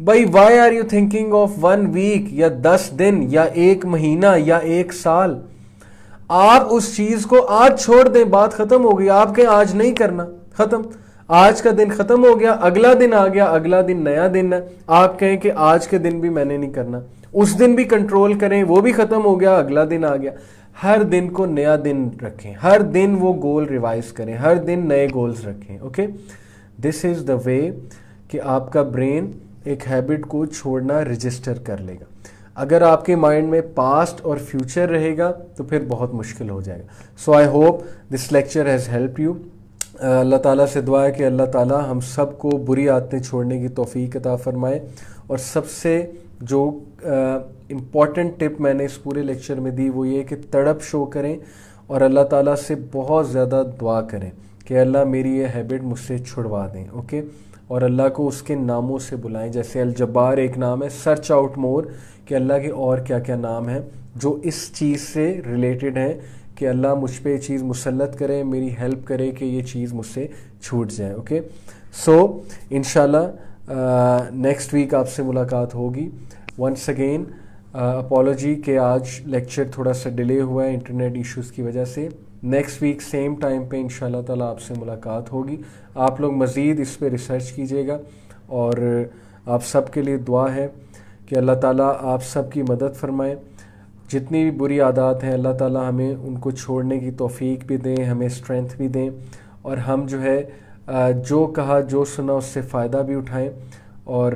بھائی why are you thinking of 1 week یا 10 دن یا 1 مہینہ یا 1 سال؟ آپ اس چیز کو آج چھوڑ دیں، بات ختم ہو گئی. آپ کہیں آج نہیں کرنا، ختم. آج کا دن ختم ہو گیا، اگلا دن آ گیا، اگلا دن نیا دن ہے. آپ کہیں کہ آج کے دن بھی میں نے نہیں کرنا، اس دن بھی کنٹرول کریں، وہ بھی ختم ہو گیا، اگلا دن آ گیا. ہر دن کو نیا دن رکھیں، ہر دن وہ گول ریوائز کریں، ہر دن نئے گولز رکھیں. اوکے، دس از دا وے کہ آپ کا برین ایک ہیبٹ کو چھوڑنا رجسٹر کر لے گا. اگر آپ کے مائنڈ میں پاسٹ اور فیوچر رہے گا تو پھر بہت مشکل ہو جائے گا. So I hope this lecture has help you. Allah تعالیٰ سے دعا ہے کہ اللہ تعالیٰ ہم سب کو بری عادتیں چھوڑنے کی توفیق عطا فرمائے. اور سب سے جو امپورٹنٹ ٹپ میں نے اس پورے لیکچر میں دی وہ یہ کہ تڑپ شو کریں اور اللہ تعالیٰ سے بہت زیادہ دعا کریں کہ اللہ میری یہ ہیبٹ مجھ سے چھڑوا دیں. اوکے، اور اللہ کو اس کے ناموں سے بلائیں. جیسے الجبار ایک نام ہے، سرچ آؤٹ مور کہ اللہ کے اور کیا کیا نام ہیں جو اس چیز سے ریلیٹڈ ہیں کہ اللہ مجھ پہ یہ چیز مسلط کرے، میری ہیلپ کرے کہ یہ چیز مجھ سے چھوٹ جائے. اوکے، سو انشاءاللہ نیکسٹ ویک آپ سے ملاقات ہوگی. ونس اگین اپالوجی کہ آج لیکچر تھوڑا سا ڈیلے ہوا ہے انٹرنیٹ ایشوز کی وجہ سے. نیکسٹ ویک سیم ٹائم پہ انشاءاللہ تعالیٰ آپ سے ملاقات ہوگی. آپ لوگ مزید اس پہ ریسرچ کیجیے گا اور آپ سب کے لیے دعا ہے کہ اللہ تعالیٰ آپ سب کی مدد فرمائے. جتنی بھی بری عادات ہیں اللہ تعالیٰ ہمیں ان کو چھوڑنے کی توفیق بھی دیں، ہمیں اسٹرینتھ بھی دیں، اور ہم جو ہے جو کہا جو سنا اس سے فائدہ بھی اٹھائیں اور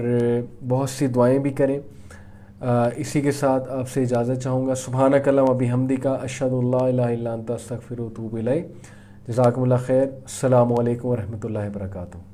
بہت سی دعائیں بھی کریں. اسی کے ساتھ آپ سے اجازت چاہوں گا. سبحانک اللہم و بحمدک، اشہد ان لا الہ الا انت، استغفرک و اتوب الیک. جزاکم اللہ خیر. السلام علیکم ورحمۃ اللہ وبرکاتہ.